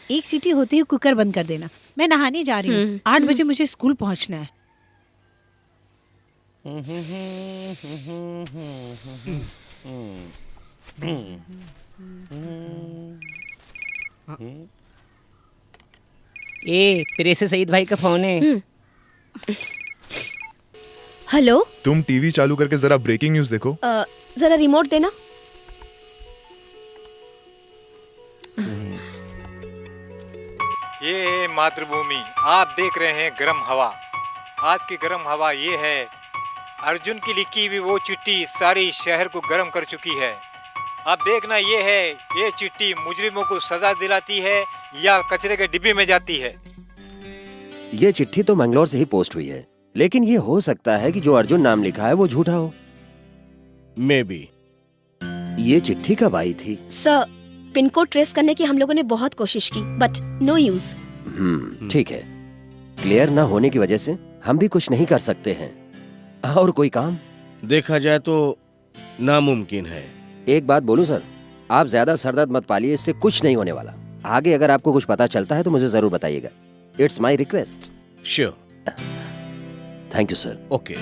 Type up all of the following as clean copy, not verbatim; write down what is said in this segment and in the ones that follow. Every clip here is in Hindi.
एक सीटी होते ही कुकर बंद कर देना। मैं नहाने जा रही हूँ, 8 बजे मुझे स्कूल पहुँचना है। ए, प्रेस सईद भाई का फोन है। हेलो, तुम टीवी चालू करके जरा ब्रेकिंग न्यूज देखो। जरा रिमोट देना। ये है मातृभूमि, आप देख रहे हैं गर्म हवा। आज की गर्म हवा ये है, अर्जुन की लिखी हुई वो चिट्ठी सारी शहर को गर्म कर चुकी है। अब देखना ये है, ये चिट्ठी मुजरिमों को सजा दिलाती है या कचरे के डिब्बे में जाती है। ये चिट्ठी तो मंगलौर से ही पोस्ट हुई है, लेकिन ये हो सकता है कि जो अर्जुन नाम लिखा है वो झूठा हो। May be. ये चिट्ठी कब आई थी? सर, पिन कोड ट्रेस करने की हम लोगों ने बहुत कोशिश की, बट नो यूज। ठीक है, क्लियर ना होने की वजह से हम भी कुछ नहीं कर सकते हैं। और कोई काम देखा जाए तो नामुमकिन है। एक बात बोलूं सर, आप ज्यादा सरदर्द मत पालिए, इससे कुछ नहीं होने वाला। आगे अगर आपको कुछ पता चलता है तो मुझे जरूर बताइएगा। It's my request. Sure. Thank you sir. Okay.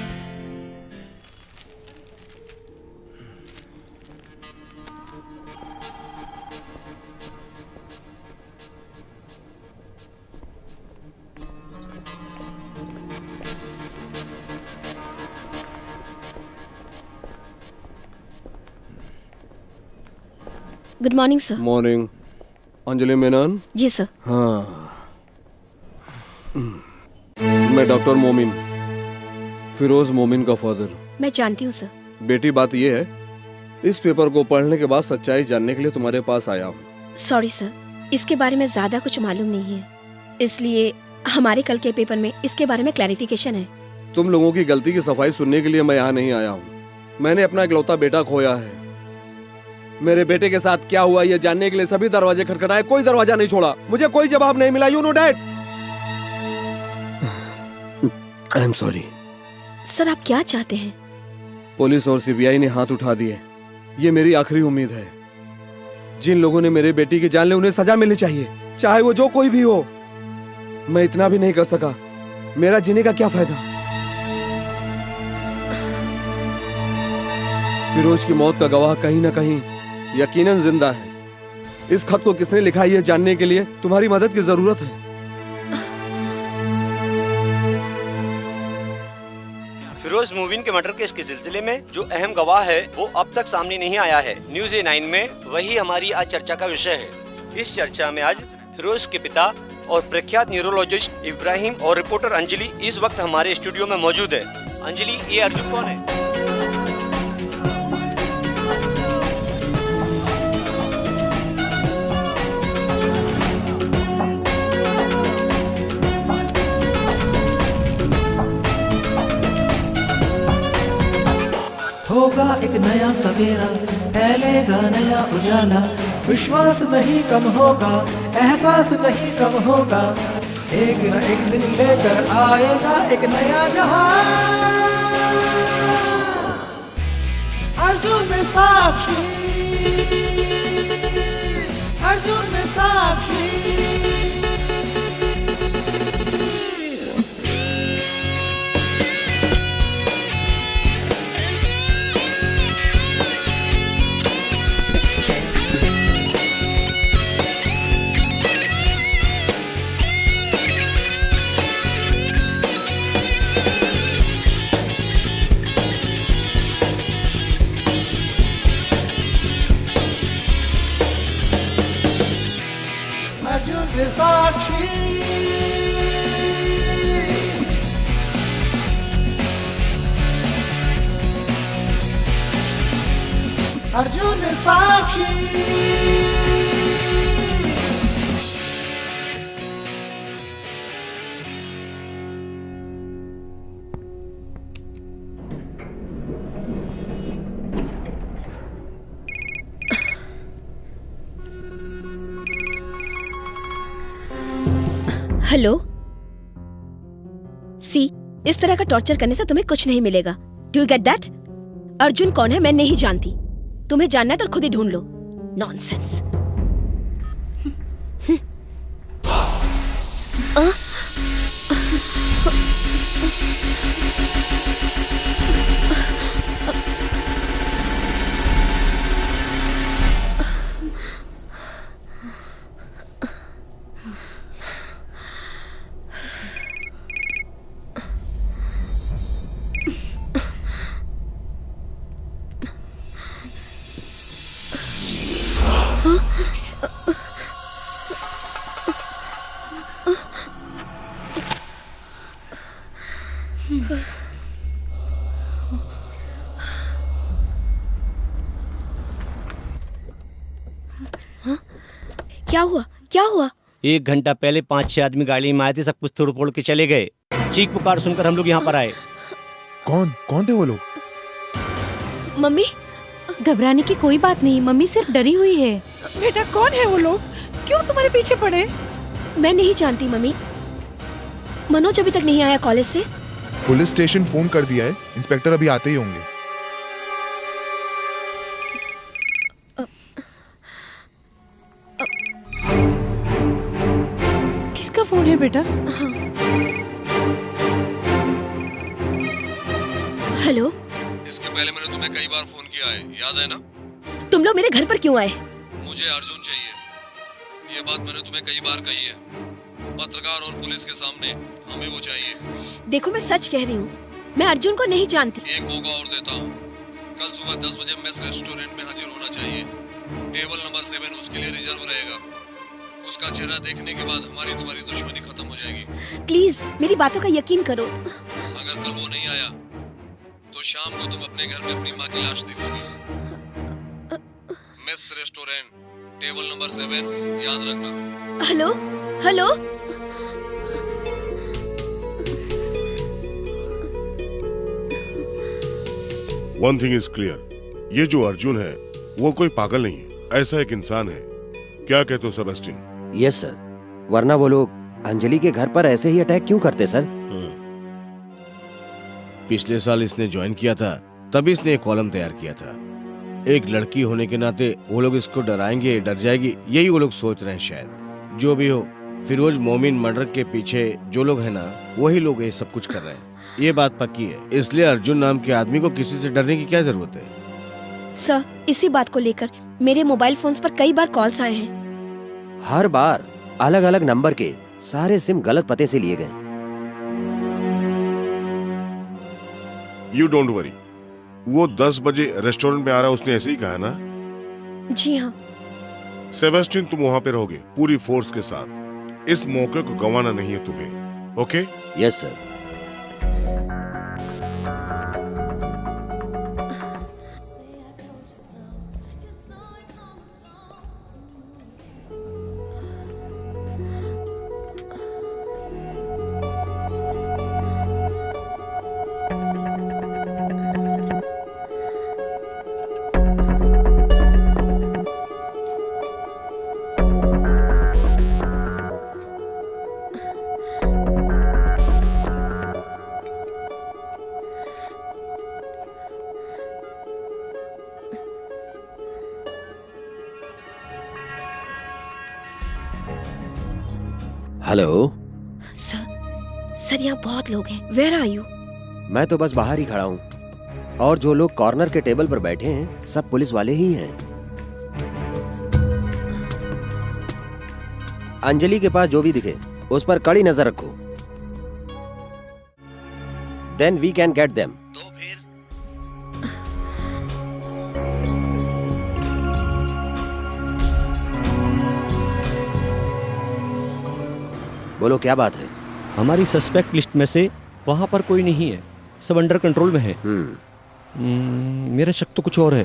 Good morning sir. Morning. Anjali Menon? जी सर। हाँ, मैं डॉक्टर मोमिन, फिरोज मोमिन का फादर। मैं जानती हूँ सर। बेटी, बात ये है, इस पेपर को पढ़ने के बाद सच्चाई जानने के लिए तुम्हारे पास आया हूँ। सॉरी सर, इसके बारे में ज्यादा कुछ मालूम नहीं है, इसलिए हमारे कल के पेपर में इसके बारे में क्लैरिफिकेशन है। तुम लोगों की गलती की सफाई सुनने के लिए मैं यहाँ नहीं आया हूँ। मैंने अपना इकलौता बेटा खोया है। मेरे बेटे के साथ क्या हुआ ये जानने के लिए सभी दरवाजे खटखटाए, कोई दरवाजा नहीं छोड़ा। मुझे कोई जवाब नहीं मिला। You know dad. I am sorry. Sir, आप क्या चाहते हैं? पुलिस और सीबीआई ने हाथ उठा दिए। ये मेरी आखिरी उम्मीद है। जिन लोगों ने मेरे बेटी की जान ली उन्हें सजा मिलनी चाहिए, चाहे वो जो कोई भी हो। मैं इतना भी नहीं कर सका, मेरा जीने का क्या फायदा? फिरोज की मौत का गवाह कहीं ना कहीं यकीनन जिंदा है। इस खत को किसने लिखा ये जानने के लिए तुम्हारी मदद की जरूरत है। फिरोज मोमिन के मर्डर केस के सिलसिले में जो अहम गवाह है वो अब तक सामने नहीं आया है। न्यूज़ A9 में वही हमारी आज चर्चा का विषय है। इस चर्चा में आज फिरोज के पिता और प्रख्यात न्यूरोलॉजिस्ट इब्राहिम और रिपोर्टर अंजलि इस वक्त हमारे स्टूडियो में मौजूद है। अंजलि, ये अर्जुन कौन है? होगा एक नया सवेरा, फैलेगा नया उजाला। विश्वास नहीं कम होगा, एहसास नहीं कम होगा। एक न एक दिन लेकर आएगा एक नया जहां। अर्जुन में साक्षी, अर्जुन में साक्षी। साक्षी, अर्जुन साक्षी। हेलो सी, इस तरह का टॉर्चर करने से तुम्हें कुछ नहीं मिलेगा। Do you get that? Arjun कौन है मैं नहीं जानती, तुम्हें जानना है तो खुद ही ढूंढ लो। नॉनसेंस। क्या हुआ? क्या हुआ? 1 घंटा पहले 5-6 आदमी गाड़ी में आए थे, सब कुछ तोड़ फोड़ के चले गए। चीख पुकार सुनकर हम लोग यहाँ पर आए। कौन कौन थे वो लोग? मम्मी, घबराने की कोई बात नहीं, मम्मी सिर्फ डरी हुई है। बेटा कौन है वो लोग? क्यों तुम्हारे पीछे पड़े? मैं नहीं जानती मम्मी। मनोज अभी तक नहीं आया कॉलेज से। पुलिस स्टेशन फोन कर दिया है, इंस्पेक्टर अभी आते ही होंगे। किसका फोन है बेटा? हेलो, इसके पहले मैंने तुम्हें कई बार फोन किया है, याद है ना? तुम लोग मेरे घर पर क्यों आए? मुझे अर्जुन चाहिए। ये बात मैंने तुम्हें कई बार कही है। पत्रकार और पुलिस के सामने हमें वो चाहिए। देखो, मैं सच कह रही हूँ, मैं अर्जुन को नहीं जानती। एक मौका और देता हूँ। कल सुबह 10 बजे मेस रेस्टोरेंट में हाजिर होना चाहिए। टेबल नंबर 7 उसके लिए रिजर्व रहेगा। उसका चेहरा देखने के बाद हमारी तुम्हारी दुश्मनी खत्म हो जाएगी। प्लीज मेरी बातों का यकीन करो। अगर कल वो नहीं आया तो शाम को तुम अपने घर में अपनी माँ की लाश देखोगी। मेस रेस्टोरेंट, टेबल नंबर 7, याद रखना। Hello hello, one thing is clear, ये जो अर्जुन है वो कोई पागल नहीं है, ऐसा एक इंसान है। क्या कहते हो सेबेस्टियन? यस सर, वरना वो लोग अंजलि के घर पर ऐसे ही अटैक क्यों करते सर? पिछले साल इसने ज्वाइन किया था, तभी इसने एक कॉलम तैयार किया था। एक लड़की होने के नाते वो लोग इसको डराएंगे, डर जाएगी, यही वो लोग सोच रहे हैं शायद। जो भी हो, फिरोज मोमिन मर्डर के पीछे जो लोग हैं ना, वही लोग ये सब कुछ कर रहे हैं, ये बात पक्की है। इसलिए अर्जुन नाम के आदमी को किसी से डरने की क्या जरूरत है? सर, इसी बात को लेकर मेरे मोबाइल फोन्स पर कई बार कॉल्स आए हैं। हर बार अलग अलग नंबर के सारे सिम गलत पते से लिए गए। यू डोंट वरी, वो 10 बजे रेस्टोरेंट में आ रहा है, उसने ऐसे ही कहा ना? जी हाँ। सेबेस्टियन, तुम वहाँ पे रहोगे पूरी फोर्स के साथ। इस मौके को गंवाना नहीं है तुम्हें, okay? Yes sir. Hello sir, यहाँ बहुत लोग हैं। Where are you? मैं तो बस बाहर ही खड़ा हूँ, और जो लोग कॉर्नर के टेबल पर बैठे हैं सब पुलिस वाले ही हैं। अंजलि के पास जो भी दिखे उस पर कड़ी नजर रखो। Then we can get them. तो फिर बोलो, क्या बात है? हमारी सस्पेक्ट लिस्ट में से वहाँ पर कोई नहीं है, सब अंडर कंट्रोल में है। मेरा शक तो कुछ और है।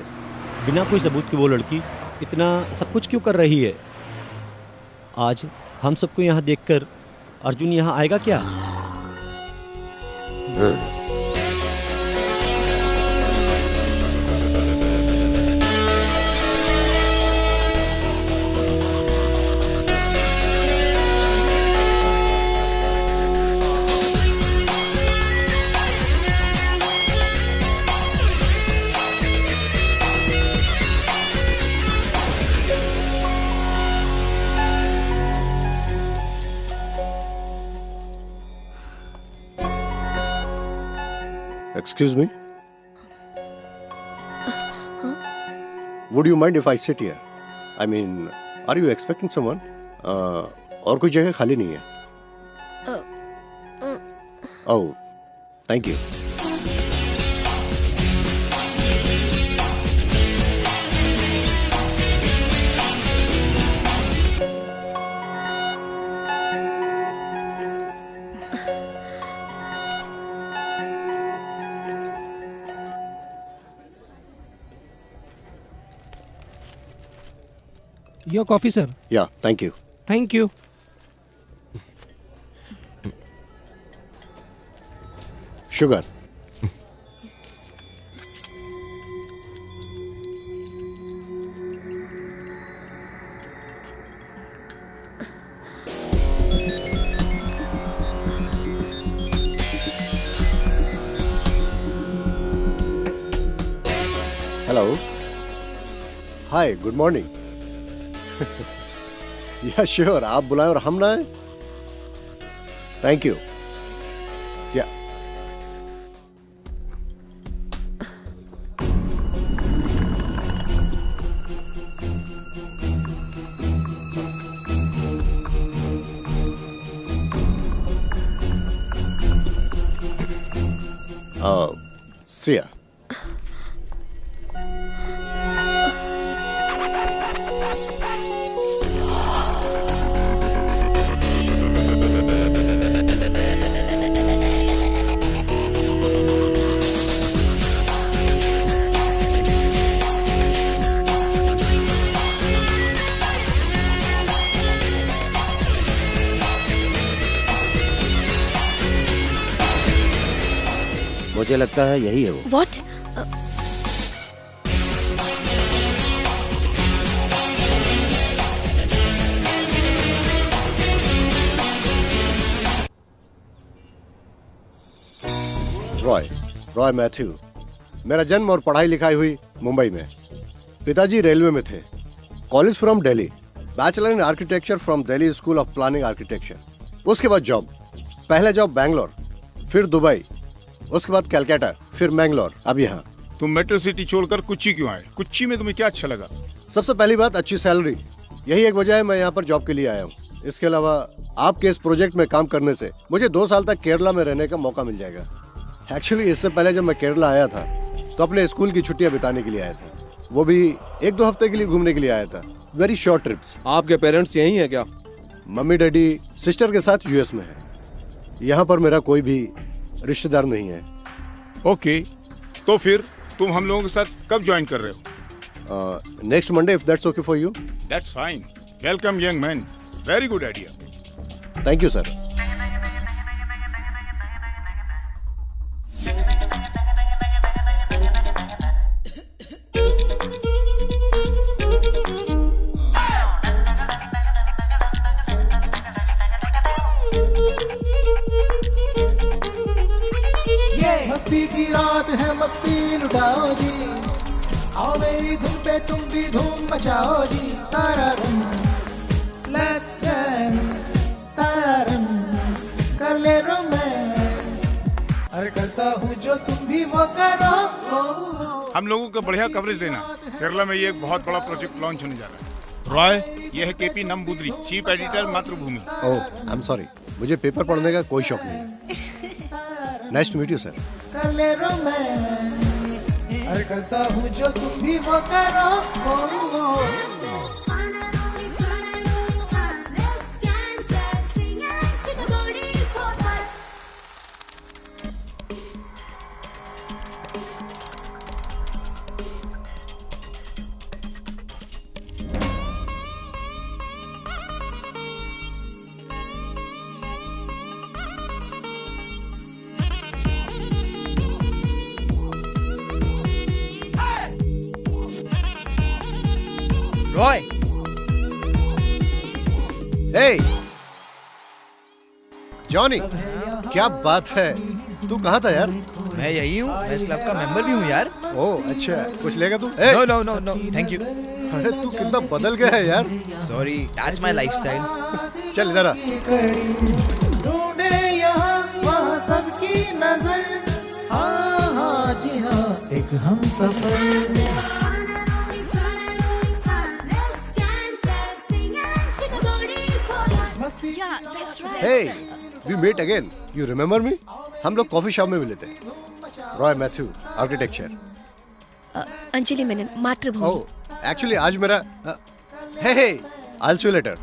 बिना कोई सबूत के वो लड़की इतना सब कुछ क्यों कर रही है? आज हम सबको यहाँ देखकर अर्जुन यहाँ आएगा क्या? Excuse me? Would you mind if I sit here? I mean, are you expecting someone? और कोई जगह खाली नहीं है. Oh, thank you. Your coffee, sir. Yeah, thank you. Thank you. Sugar. Hello. Hi, good morning. या श्योर, आप बुलाएं और हम ना आए. Thank you. या सिया. मुझे लगता है यही है वो. What? रॉय मैथ्यू. मेरा जन्म और पढ़ाई लिखाई हुई मुंबई में. पिताजी रेलवे में थे. College from Delhi. Bachelor in architecture from Delhi school of planning architecture. उसके बाद जॉब. पहला जॉब बैंगलोर, फिर दुबई, उसके बाद कलकत्ता, फिर मैंगलोर, अब यहाँ. तुम मेट्रो सिटी छोड़कर कुच्ची क्यों आए? कुच्ची में तुम्हें क्या अच्छा लगा? सबसे पहली बात अच्छी सैलरी. यही एक वजह है मैं यहाँ पर जॉब के लिए आया हूँ. इसके अलावा आपके इस प्रोजेक्ट में काम करने से मुझे 2 साल तक केरला में रहने का मौका मिल जाएगा. एक्चुअली इससे पहले जब मैं केरला आया था तो अपने स्कूल की छुट्टियां बिताने के लिए आया था. वो भी 1-2 हफ्ते के लिए घूमने के लिए आया था. Very short trips. आपके पेरेंट्स यहीं हैं क्या? मम्मी डैडी सिस्टर के साथ यूएस में है. यहाँ पर मेरा कोई भी रिश्तेदार नहीं है. ओके, तो फिर तुम हम लोगों के साथ कब ज्वाइन कर रहे हो? Next Monday, if that's okay for you. That's fine. Welcome young man. Very good idea. Thank you sir. मस्ती की रात है, मस्ती लुटाओ जी. आओ मेरी धुन पे तुम भी धूम मचाओ जी. तारारम, लेट्स डांस. तारारम, कर ले रोमांस. अरे करता हूँ जो तुम भी वो करो. हम लोगों को बढ़िया कवरेज देना. केरला में ये एक बहुत बड़ा प्रोजेक्ट लॉन्च होने जा रहा है. रॉय, ये है KP Namboodiri, chief editor Mathrubhumi. Oh, I am sorry. मुझे पेपर पढ़ने का कोई शौक नहीं है. Nice to meet you sir. कर ले रोमांस. अरे करता हूँ जो तुम भी वो करो. रॉय, हे जॉनी, क्या बात है? तू कहाँ था यार? मैं यही हूँ. मैं इस क्लब का मेंबर भी हूँ यार. ओह अच्छा, कुछ लेगा तू? No no no no, thank you. अरे तू कितना बदल गया है यार. Sorry, that's my lifestyle. चल इधर आ. ढूंढे यहाँ वहाँ सबकी नजर. हाँ एक हम सफर। Hey, we meet again. You remember me? हम लोग कॉफी शॉप में मिले थे। Roy Mathew, architecture. Anjali Menon, Mathrubhumi. Oh, actually आज मेरा हे I'll see you later.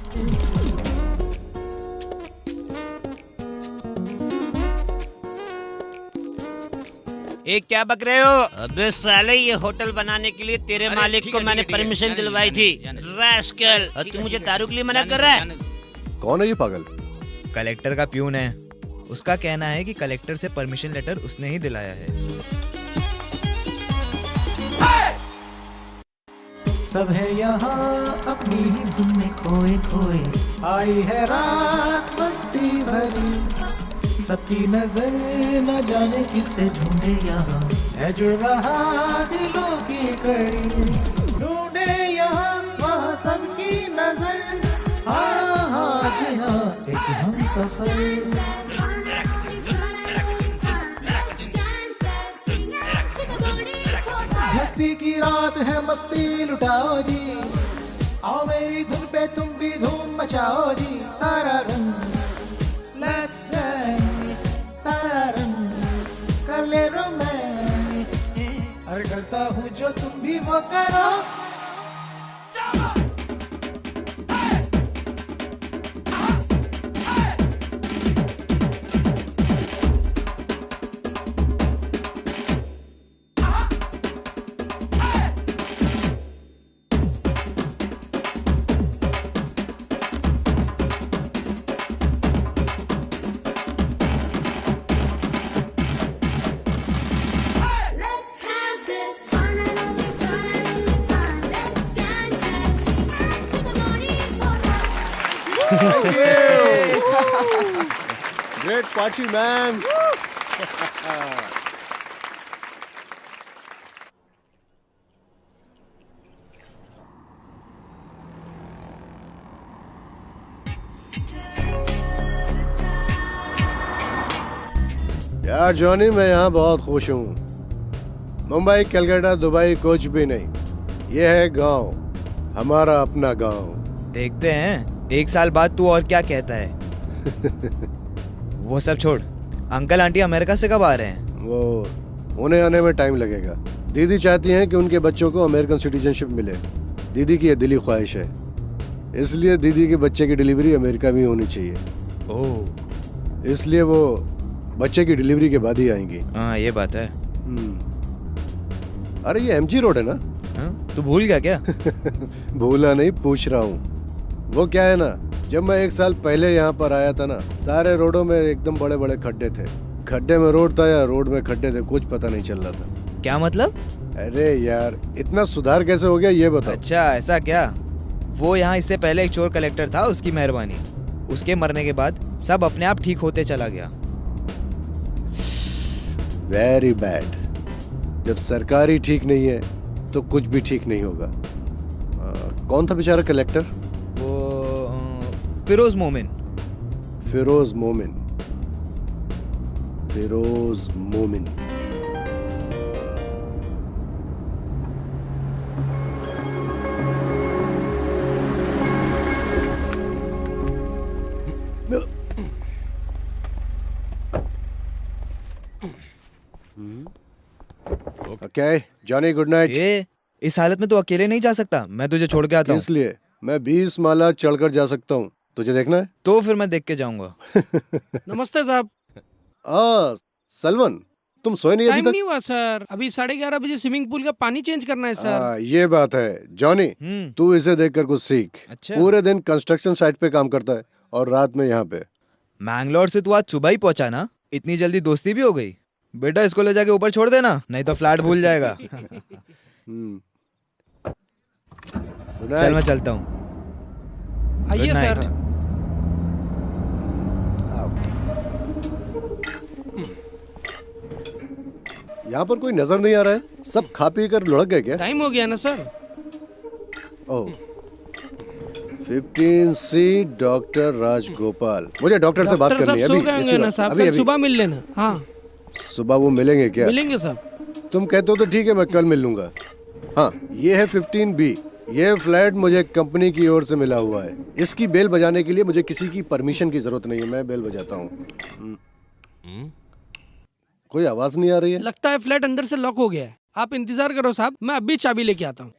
एक क्या बक रहे हो? अबे साले, ये होटल बनाने के लिए तेरे मालिक को मैंने परमिशन दिलवाई थी। रास्कल, और तू मुझे दारू के लिए मना कर रहा है? कौन है ये पागल? कलेक्टर का प्यून है। उसका कहना है कि कलेक्टर से परमिशन लेटर उसने ही दिलाया है। सब है यहाँ अपनी ही धुन में खोए खोए, आई है रात मस्ती भरी, सबकी नजर न जाने किससे झूठे यहाँ, है जुड़ रहा दिलों की कड़ी, ढूंढे यहाँ वहाँ सबकी नजर, हाँ हाँ जी हाँ एक हम सफर। मस्ती की रात है, मस्ती लुटाओ जी, आओ मेरी धुन पे तुम भी धूम मचाओ जी, तारा रंग लेट्स डांस, तारा रंग कर ले रोमांस, अरे करता हूँ जो तुम भी वो करो। Thank you. Great party, man. यार जॉनी, मैं यहाँ बहुत खुश हूँ। मुंबई, कलकत्ता, दुबई कुछ भी नहीं, ये है गांव, हमारा अपना गांव। देखते हैं एक साल बाद तू और क्या कहता है। वो सब छोड़, अंकल आंटी अमेरिका से कब आ रहे हैं? वो उन्हें आने में टाइम लगेगा। दीदी चाहती हैं कि उनके बच्चों को अमेरिकन सिटीजनशिप मिले। दीदी की ये दिली ख्वाहिश है, इसलिए दीदी के बच्चे की डिलीवरी अमेरिका में होनी चाहिए। ओह, इसलिए वो बच्चे की डिलीवरी के बाद ही आएंगी। हाँ ये बात है। अरे ये MG रोड है ना? तू भूल गया क्या? भूला नहीं, पूछ रहा हूँ। वो क्या है ना, जब मैं 1 साल पहले यहाँ पर आया था ना, सारे रोडों में एकदम बड़े बड़े खड्डे थे। खड्डे में रोड था या रोड में खड्डे थे, कुछ पता नहीं चल रहा था। क्या मतलब? अरे यार, इतना सुधार कैसे हो गया ये बताओ। अच्छा ऐसा क्या? वो यहाँ इससे पहले एक चोर कलेक्टर था, उसकी मेहरबानी। उसके मरने के बाद सब अपने आप ठीक होते चला गया। Very bad. जब सरकार ही ठीक नहीं है तो कुछ भी ठीक नहीं होगा। कौन था बेचारा कलेक्टर? वो फिरोज मोमिन। फिरोज मोमिन। फिरोज मोमिन। Okay Johnny, good night. ये इस हालत में तो अकेले नहीं जा सकता, मैं तुझे छोड़ के आता हूँ। इसलिए मैं 20 माला चढ़कर जा सकता हूँ, तुझे देखना है? तो फिर मैं देख के जाऊंगा। नमस्ते साहब। सलवन, तुम सोए नहीं अभी टाइम तक? नहीं हुआ सर, अभी 11:30 बजे स्विमिंग पूल का पानी चेंज करना है सर। ये बात है जॉनी, तू इसे देखकर कुछ सीख। अच्छा। पूरे दिन कंस्ट्रक्शन साइट पे काम करता है और रात में यहाँ पे। मैंगलोर से तू आज सुबह ही पहुंचा ना, इतनी जल्दी दोस्ती भी हो गई? बेटा इसको ले जाके ऊपर छोड़ देना, नहीं तो फ्लैट भूल जाएगा। चल मैं चलता हूँ। आइए सर। यहाँ पर कोई नजर नहीं आ रहा है, सब खा पी कर लुढ़क गए क्या? टाइम हो गया ना सर। ओह 15C डॉक्टर राजगोपाल। मुझे डॉक्टर से बात करनी है अभी। ना साहब, अभी सुबह मिल लेना। हाँ सुबह वो मिलेंगे क्या? मिलेंगे साहब। तुम कहते हो तो ठीक है, मैं कल मिल लूंगा। हाँ, ये है 15B। ये फ्लैट मुझे कंपनी की ओर से मिला हुआ है। इसकी बेल बजाने के लिए मुझे किसी की परमिशन की जरूरत नहीं है, मैं बेल बजाता हूँ। कोई आवाज नहीं आ रही है। लगता है फ्लैट अंदर से लॉक हो गया है। आप इंतजार करो साहब, मैं अभी चाबी लेके आता हूँ।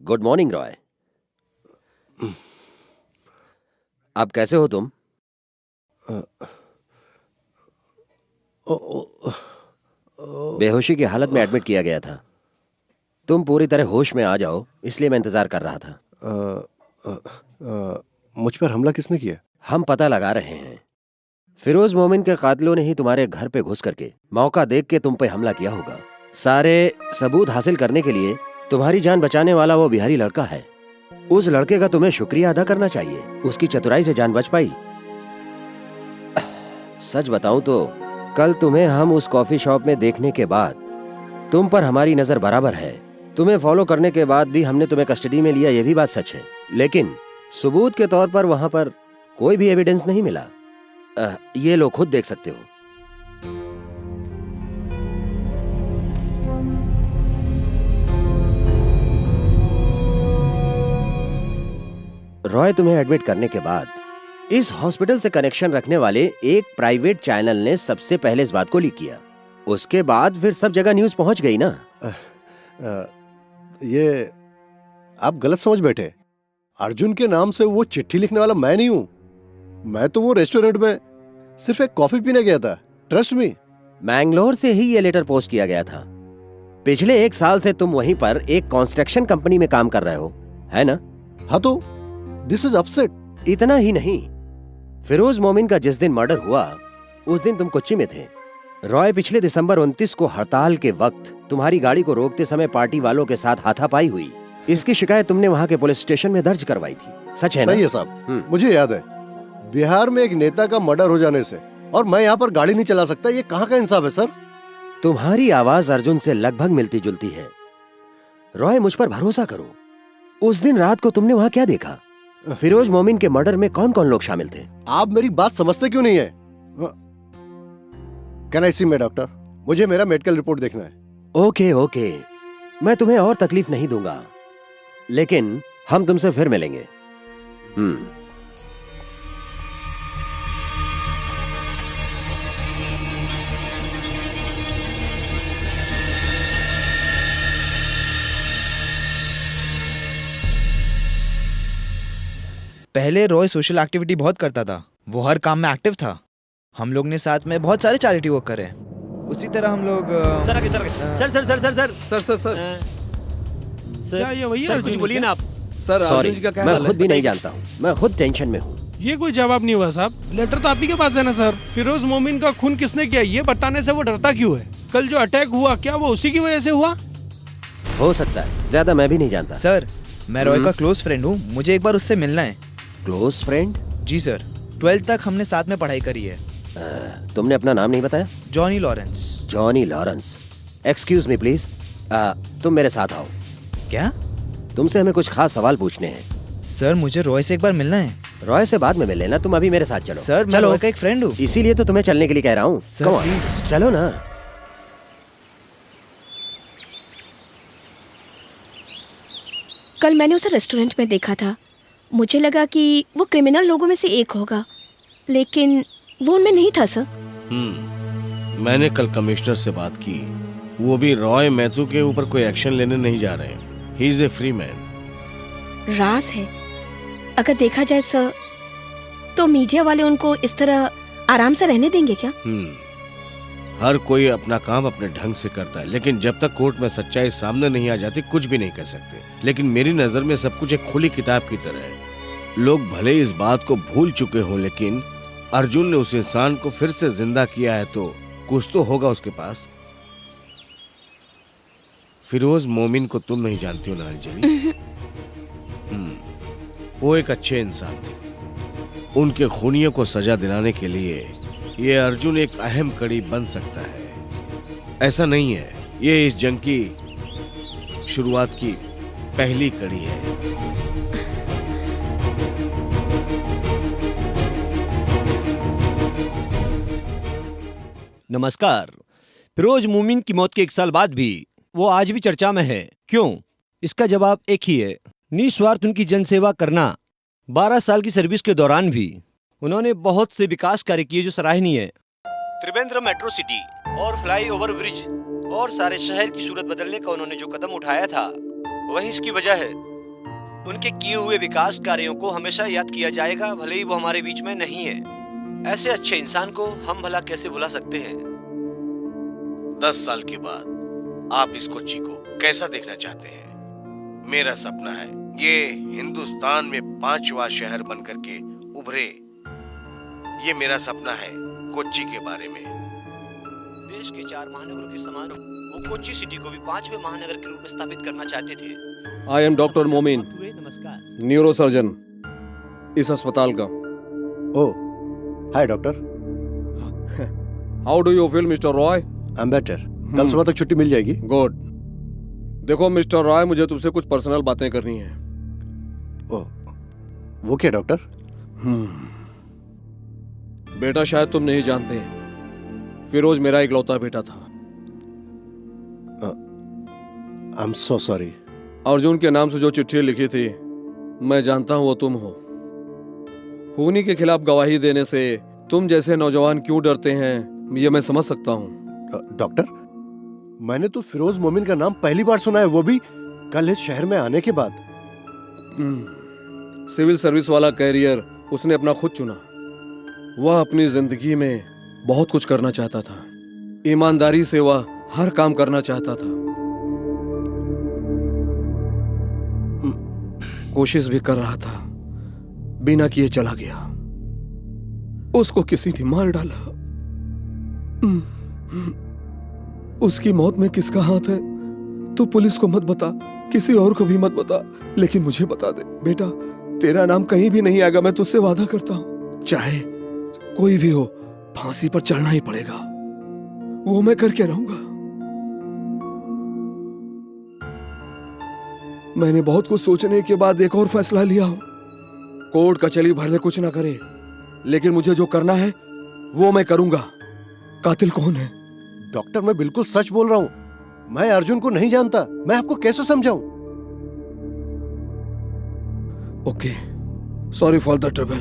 Good morning Roy. अब कैसे हो तुम? बेहोशी की हालत में एडमिट किया गया था। तुम पूरी तरह होश में आ जाओ, इसलिए मैं इंतजार कर रहा था। मुझ पर हमला किसने किया? हम पता लगा रहे हैं। फिरोज मोमिन के कातिलों ने ही तुम्हारे घर पे घुस करके मौका देख के तुम पे हमला किया होगा। सारे सबूत हासिल करने के लिए तुम्हारी जान बचाने वाला वो बिहारी लड़का है। उस लड़के का तुम्हें शुक्रिया अदा करना चाहिए। उसकी चतुराई से जान बच पाई। सच बताऊं तो कल तुम्हें हम उस कॉफी शॉप में देखने के बाद तुम पर हमारी नजर बराबर है। तुम्हें फॉलो करने के बाद भी हमने तुम्हें कस्टडी में लिया, यह भी बात सच है। लेकिन सबूत के तौर पर वहां पर कोई भी एविडेंस नहीं मिला। ये लो, खुद देख सकते हो। रॉय, तुम्हें एडमिट करने के बाद इस हॉस्पिटल से कनेक्शन रखने वाले एक प्राइवेट चैनल ने सबसे पहले इस बात को लीक किया। उसके बाद फिर सब जगह न्यूज पहुंच गई ना। ये आप गलत समझ बैठे। अर्जुन के नाम से वो चिट्ठी लिखने वाला मैं नहीं हूं। मैं तो वो रेस्टोरेंट में सिर्फ एक कॉफी पीने गया था। Trust me. मैंगलोर से ही ये लेटर पोस्ट किया गया था। पिछले 1 साल से तुम वहीं पर एक कंस्ट्रक्शन कंपनी में काम कर रहे हो, है ना? हाँ, तो दिस इज अपसेट। इतना ही नहीं, फिरोज मोमिन का जिस दिन मर्डर हुआ उस दिन तुम कोच्चि में थे। रॉय, पिछले दिसंबर 29 को हड़ताल के वक्त तुम्हारी गाड़ी को रोकते समय पार्टी वालों के साथ हाथापाई हुई। इसकी शिकायत तुमने वहां के पुलिस स्टेशन में दर्ज करवाई थी, सच है ना? सही है साहब, मुझे याद है। बिहार में एक नेता का मर्डर हो जाने से और मैं यहाँ पर गाड़ी नहीं चला सकता, ये कहाँ का इंसाफ है सर? तुम्हारी आवाज अर्जुन से लगभग मिलती जुलती है। रॉय, मुझ पर भरोसा करो। उस दिन रात को तुमने वहां क्या देखा? फिरोज मोमिन के मर्डर में कौन कौन लोग शामिल थे? आप मेरी बात समझते क्यों नहीं है? Can I see my doctor? मुझे मेरा मेडिकल रिपोर्ट देखना है। ओके, मैं तुम्हें और तकलीफ नहीं दूंगा, लेकिन हम तुमसे फिर मिलेंगे। पहले रॉय सोशल एक्टिविटी बहुत करता था। वो हर काम में एक्टिव था। हम लोग ने साथ में बहुत सारे चैरिटी वर्क करे। उसी तरह हम लोग सर क्या ये वही है? कुछ बोलिए ना आप। सर, सॉरी, मैं खुद भी नहीं जानता हूँ। मैं खुद टेंशन में हूँ। ये कोई जवाब नहीं हुआ साहब। लेटर तो आप ही के पास है ना सर? फिरोज मोमिन का खून किसने किया ये बताने से वो डरता क्यों है? कल जो अटैक हुआ, क्या वो उसी की वजह से हुआ? हो सकता है, ज्यादा मैं भी नहीं जानता। सर, मैं रॉय का क्लोज फ्रेंड हूँ। मुझे एक बार उससे मिलना है। Close friend? जी सर, 12th तक हमने साथ में पढ़ाई करी है। तुमने अपना नाम नहीं बताया? Johnny Lawrence. Johnny Lawrence, excuse me please. तुम मेरे साथ आओ। क्या? तुमसे हमें कुछ खास सवाल पूछने हैं। सर मुझे रॉय से एक बार मिलना है। रॉय से बाद में मिल लेना, तुम अभी मेरे साथ चलो। सर मैं रॉय का एक फ्रेंड हूँ। इसीलिए तो तुम्हें चलने के लिए कह रहा हूँ। Sir, Come on, please। चलो ना। कल मैंने उसे रेस्टोरेंट में देखा था। मुझे लगा कि वो क्रिमिनल लोगों में से एक होगा, लेकिन वो उनमें नहीं था सर। मैंने कल कमिश्नर से बात की, वो भी रॉय मैथ्यू के ऊपर कोई एक्शन लेने नहीं जा रहे हैं। He is a free man. राज है। अगर देखा जाए सर, तो मीडिया वाले उनको इस तरह आराम से रहने देंगे क्या? हर कोई अपना काम अपने ढंग से करता है, लेकिन जब तक कोर्ट में सच्चाई सामने नहीं आ जाती कुछ भी नहीं कर सकते। लेकिन मेरी नजर में सब कुछ एक खुली किताब की तरह है। लोग भले इस बात को भूल चुके हों, लेकिन अर्जुन ने उस इंसान को फिर से जिंदा किया है, तो कुछ तो होगा उसके पास। फिरोज मोमिन को तुम नहीं जानती हो नानी। वो एक अच्छे इंसान थे। उनके खूनियों को सजा दिलाने के लिए ये अर्जुन एक अहम कड़ी बन सकता है। ऐसा नहीं है, ये इस जंग की शुरुआत की पहली कड़ी है। नमस्कार। फिरोज मोमिन की मौत के 1 साल बाद भी वो आज भी चर्चा में है। क्यों? इसका जवाब एक ही है, निस्वार्थ उनकी जनसेवा करना। 12 साल की सर्विस के दौरान भी उन्होंने बहुत से विकास कार्य किए जो सराहनीय है। त्रिवेंद्र मेट्रो सिटी और फ्लाई ओवर ब्रिज और सारे शहर की सूरत बदलने का उन्होंने जो कदम उठाया था, वही इसकी वजह है। उनके किए हुए विकास कार्यों को हमेशा याद किया जाएगा, भले ही वो हमारे बीच में नहीं है। ऐसे अच्छे इंसान को हम भला कैसे भुला सकते हैं? 10 साल के बाद आप इस कोच्चि को कैसा देखना चाहते हैं? मेरा सपना है ये हिंदुस्तान में 5वां शहर बनकर के उभरे। ये मेरा सपना है कोच्चि के बारे में। देश के 4 महानगरों के समान वो कोच्चि सिटी को भी 5वें महानगर के रूप में स्थापित करना चाहते थे। आई एम डॉक्टर मोमिन, नमस्कार। न्यूरो सर्जन इस अस्पताल का। Oh, hi doctor. How do you feel mister Roy? I am better. कल सुबह तक छुट्टी मिल जाएगी। गुड। देखो मिस्टर रॉय, मुझे तुमसे कुछ पर्सनल बातें करनी है। ओह, वो क्या डॉक्टर? बेटा शायद तुम नहीं जानते, फिरोज मेरा इकलौता बेटा था। I am so sorry. Arjun के नाम से जो चिट्ठी लिखी थी, मैं जानता हूं वो तुम हो। खूनी के खिलाफ गवाही देने से तुम जैसे नौजवान क्यों डरते हैं, ये मैं समझ सकता हूं। डॉक्टर, मैंने तो फिरोज मोमिन का नाम पहली बार सुना है, वो भी कल इस शहर में आने के बाद। सिविल सर्विस वाला कैरियर उसने अपना खुद चुना। वह अपनी जिंदगी में बहुत कुछ करना चाहता था। ईमानदारी से वह हर काम करना चाहता था। कोशिश भी कर रहा था, बिना किए चला गया। उसको किसी ने मार डाला। उसकी मौत में किसका हाथ है तू पुलिस को मत बता, किसी और को भी मत बता, लेकिन मुझे बता दे बेटा। तेरा नाम कहीं भी नहीं आएगा, मैं तुझसे वादा करता हूं। चाहे कोई भी हो, फांसी पर चढ़ना ही पड़ेगा। वो मैं करके रहूंगा। मैंने बहुत कुछ सोचने के बाद एक और फैसला लिया हूं। कोर्ट कचहरी भले कुछ ना करे, लेकिन मुझे जो करना है वो मैं करूंगा। कातिल कौन है? डॉक्टर, मैं बिल्कुल सच बोल रहा हूं। मैं अर्जुन को नहीं जानता। मैं आपको कैसे समझाऊं? Okay, sorry for the trouble.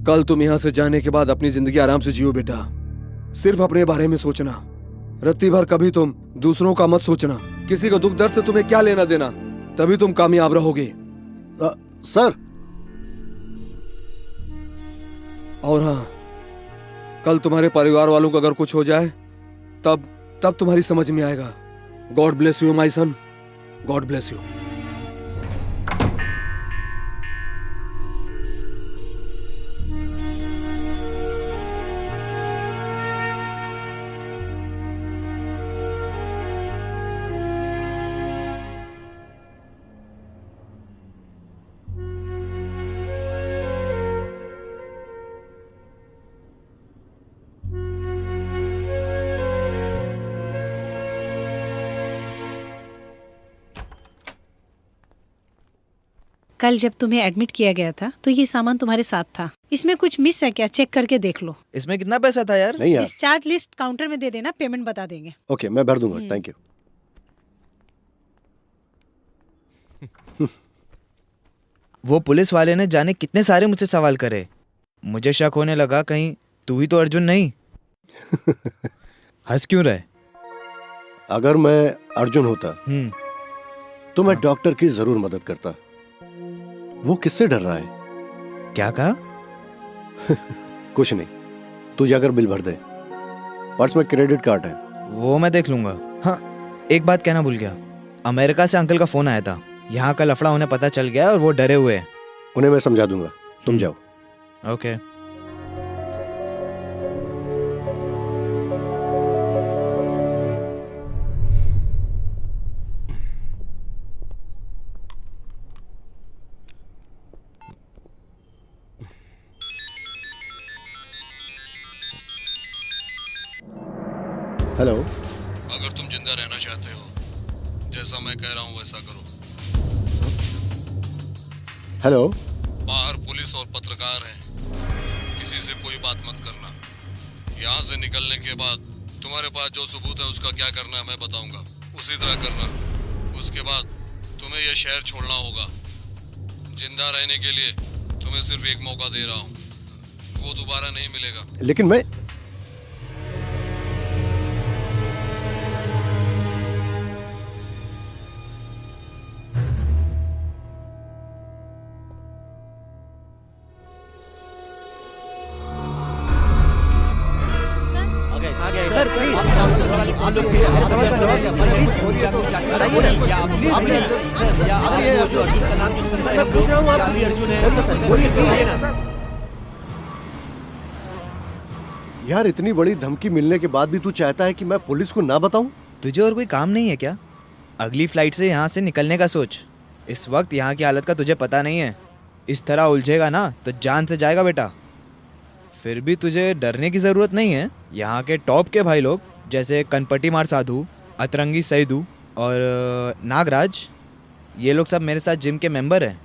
कल तुम यहां से जाने के बाद अपनी जिंदगी आराम से जियो बेटा। सिर्फ अपने बारे में सोचना। रत्ती भर कभी तुम दूसरों का मत सोचना। किसी को दुख दर्द से तुम्हें क्या लेना देना, तभी तुम कामयाब रहोगे। सर। और हाँ, कल तुम्हारे परिवार वालों को अगर कुछ हो जाए तब तुम्हारी समझ में आएगा। God bless you my son, God bless you. कल जब तुम्हें एडमिट किया गया था तो ये सामान तुम्हारे साथ था। इसमें कुछ मिस है क्या, चेक करके देख लो। इसमें कितना पैसा था यार? नहीं यार। डिस्चार्ज लिस्ट काउंटर में दे देना, पेमेंट बता देंगे। ओके, मैं भर दूंगा। Thank you. वो पुलिस वाले ने जाने कितने सारे मुझसे सवाल करे। मुझे शक होने लगा कहीं तू ही तो अर्जुन नहीं। हंस क्यों रहे? अगर मैं अर्जुन होता तो मैं डॉक्टर की जरूर मदद करता। वो किससे डर रहा है? क्या कहा? कुछ नहीं, तू जाकर बिल भर दे। पर्स में क्रेडिट कार्ड है। वो मैं देख लूंगा। हाँ, एक बात कहना भूल गया। अमेरिका से अंकल का फोन आया था। यहाँ का लफड़ा उन्हें पता चल गया और वो डरे हुए हैं। उन्हें मैं समझा दूंगा, तुम जाओ। ओके। हेलो। अगर तुम जिंदा रहना चाहते हो, जैसा मैं कह रहा हूँ वैसा करो। हेलो। बाहर पुलिस और पत्रकार हैं, किसी से कोई बात मत करना। यहाँ से निकलने के बाद तुम्हारे पास जो सबूत है उसका क्या करना है मैं बताऊंगा, उसी तरह करना। उसके बाद तुम्हें यह शहर छोड़ना होगा। जिंदा रहने के लिए तुम्हें सिर्फ एक मौका दे रहा हूँ, वो दोबारा नहीं मिलेगा। लेकिन मैं यार, इतनी बड़ी धमकी मिलने के बाद भी तू चाहता है कि मैं पुलिस को ना बताऊं? तुझे और कोई काम नहीं है क्या? अगली फ्लाइट से यहाँ से निकलने का सोच। इस वक्त यहाँ की हालत का तुझे पता नहीं है। इस तरह उलझेगा ना तो जान से जाएगा बेटा। फिर भी तुझे डरने की ज़रूरत नहीं है। यहाँ के टॉप के भाई लोग जैसे कनपटी मार साधु, अतरंगी सैदू और नागराज, ये लोग सब मेरे साथ जिम के मेंबर हैं।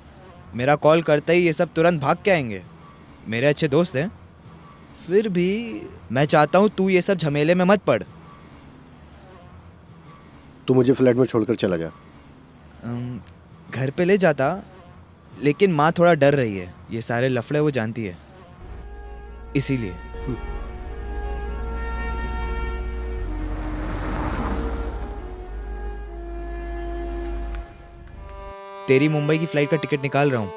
मेरा कॉल करते ही ये सब तुरंत भाग के आएंगे। मेरे अच्छे दोस्त हैं। फिर भी मैं चाहता हूँ तू ये सब झमेले में मत पड़। तू मुझे फ्लैट में छोड़कर चला जा। घर पे ले जाता, लेकिन माँ थोड़ा डर रही है। ये सारे लफड़े वो जानती है, इसीलिए। तेरी मुंबई की फ्लाइट का टिकट निकाल रहा हूँ।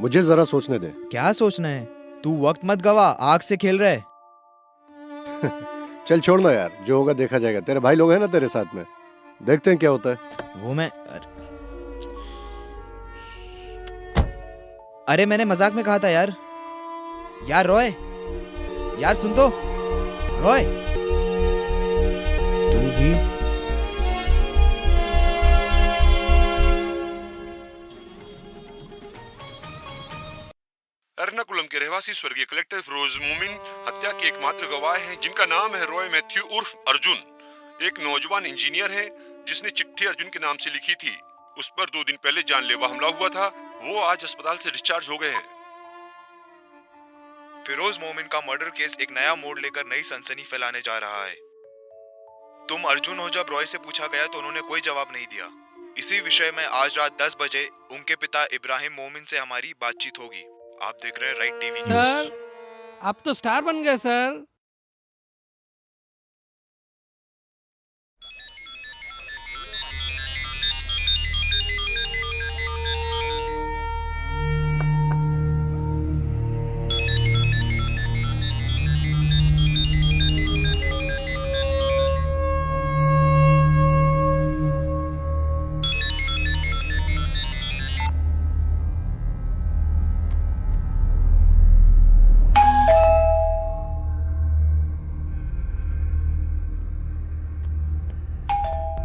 मुझे जरा सोचने दे। क्या सोचना है? तू वक्त मत गवा, आग से खेल रहा है। चल छोड़ना यार, जो होगा देखा जाएगा। तेरे भाई लोग हैं ना तेरे साथ में, देखते हैं क्या होता है। वो मैं अरे मैंने मजाक में कहा था यार। यार रॉय, यार सुन तो। रॉय, तू भी एर्नाकुलम के रहवासी स्वर्गीय कलेक्टर फिरोज मोमिन हत्या के एकमात्र गवाह हैं, जिनका नाम है रॉय मैथ्यू उर्फ अर्जुन। एक नौजवान इंजीनियर है जिसने चिट्ठी अर्जुन के नाम से लिखी थी। उस पर 2 दिन पहले जानलेवा हमला हुआ था। वो आज अस्पताल से डिस्चार्ज हो गए हैं। फिरोज मोमिन का मर्डर केस एक नया मोड़ लेकर नई सनसनी फैलाने जा रहा है। तुम अर्जुन हो जब रॉय से पूछा गया तो उन्होंने कोई जवाब नहीं दिया। इसी विषय में आज रात 10 बजे उनके पिता इब्राहिम मोमिन से हमारी बातचीत होगी। आप देख रहे हैं राइट टीवी न्यूज़। सर, आप तो स्टार बन गए सर।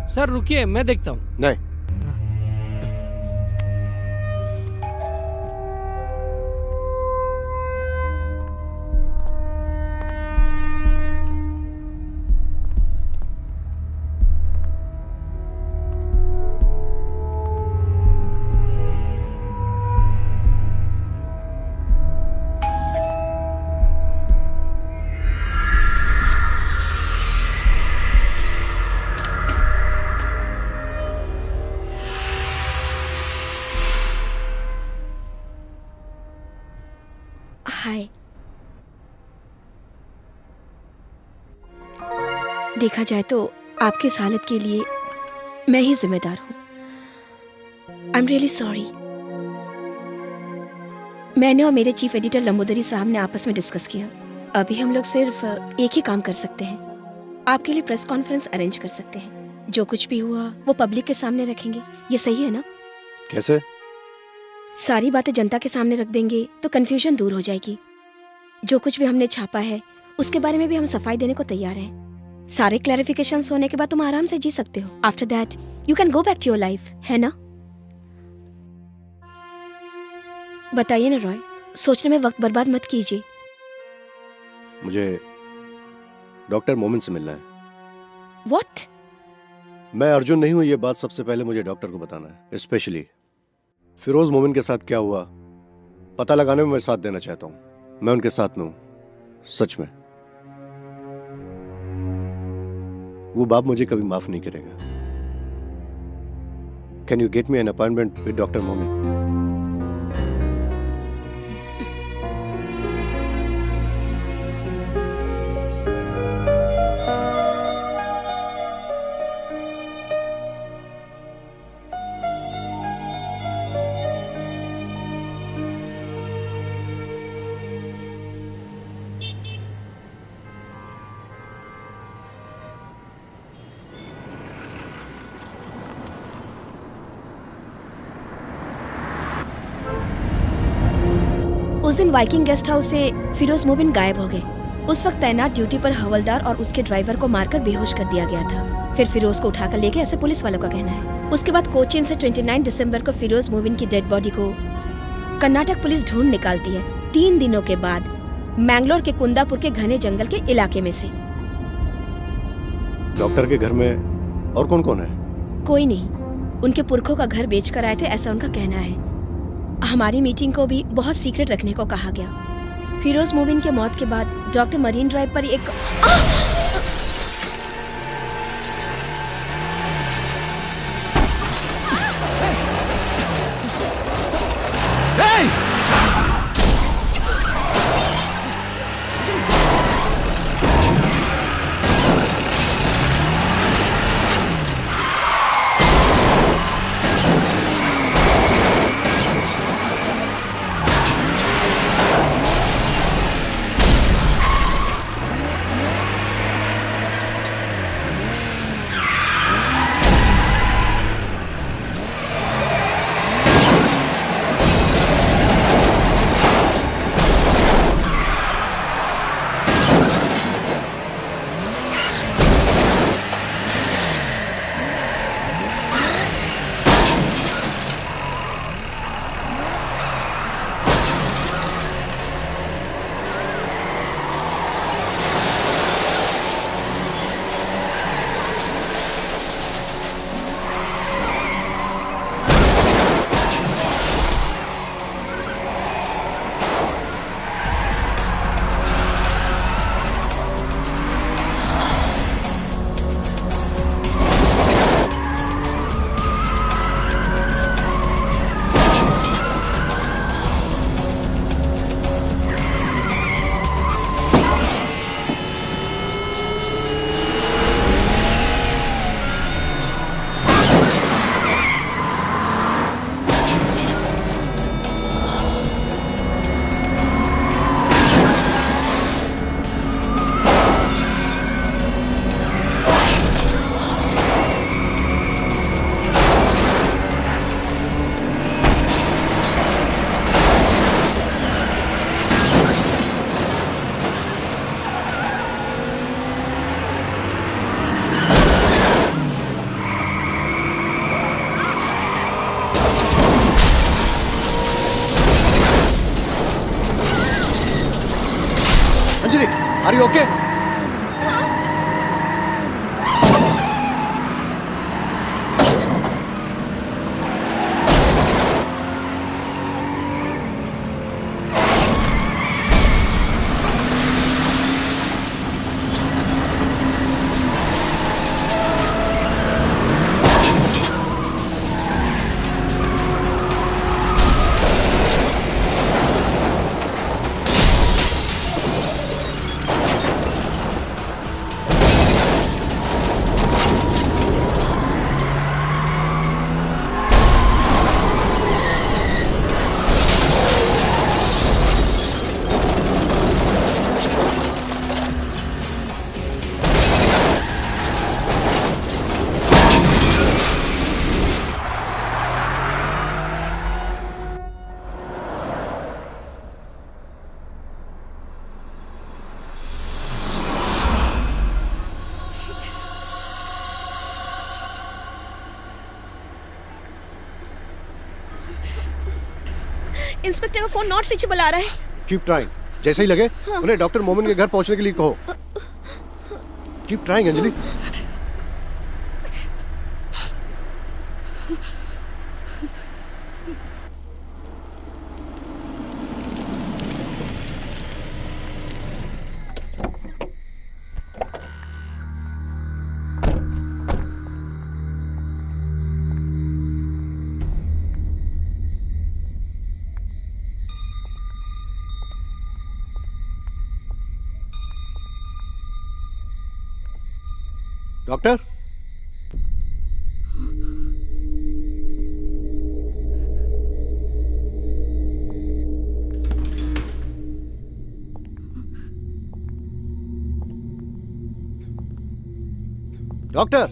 सर रुकिए, मैं देखता हूँ। नहीं, हाय। देखा जाए तो आपकी इस हालत के लिए मैं ही जिम्मेदार हूँ। I am really sorry. मैंने और मेरे चीफ एडिटर लंबोदरी साहब ने आपस में डिस्कस किया। अभी हम लोग सिर्फ एक ही काम कर सकते हैं, आपके लिए प्रेस कॉन्फ्रेंस अरेंज कर सकते हैं। जो कुछ भी हुआ वो पब्लिक के सामने रखेंगे, ये सही है ना? कैसे? सारी बातें जनता के सामने रख देंगे तो कंफ्यूजन दूर हो जाएगी। जो कुछ भी हमने छापा है उसके बारे में भी हम सफाई देने को तैयार हैं। सारे क्लैरिफिकेशंस होने के बाद तुम आराम से जी सकते हो। After that you can go back to your life, है ना? बताइए ना रॉय, सोचने में वक्त बर्बाद मत कीजिए। मुझे डॉक्टर मोमिन से मिलना है। What? मैं अर्जुन नहीं हूं, ये बात सबसे पहले मुझे डॉक्टर को बताना है। स्पेशली फिरोज मोमिन के साथ क्या हुआ पता लगाने में मैं साथ देना चाहता हूं। मैं उनके साथ में हूं, सच में। वो बाप मुझे कभी माफ नहीं करेगा। Can you get me an appointment with doctor मोमिन? उस दिन वाइकिंग गेस्ट हाउस से फिरोज मोबिन गायब हो गए। उस वक्त तैनात ड्यूटी पर हवलदार और उसके ड्राइवर को मारकर बेहोश कर दिया गया था। फिर फिरोज को उठाकर ले गए, ऐसे पुलिस वालों का कहना है। उसके बाद कोचीन से 29 दिसंबर को फिरोज मोबिन की डेड बॉडी को कर्नाटक पुलिस ढूंढ निकालती है। 3 दिनों के बाद मैंगलोर के कुंदापुर के घने जंगल के इलाके में से। डॉक्टर के घर में और कौन कौन है? कोई नहीं, उनके पुरखों का घर बेचकर आए थे, ऐसा उनका कहना है। हमारी मीटिंग को भी बहुत सीक्रेट रखने को कहा गया। फिरोज मोबिन के मौत के बाद डॉक्टर मरीन ड्राइव पर एक Are you okay? इंस्पेक्टर का फोन नॉट रीचेबल आ रहा है। कीप ट्राइंग, जैसे ही लगे हाँ। उन्हें डॉक्टर मोमिन के घर पहुंचने के लिए कहो। Keep trying Anjali. Doctor, doctor,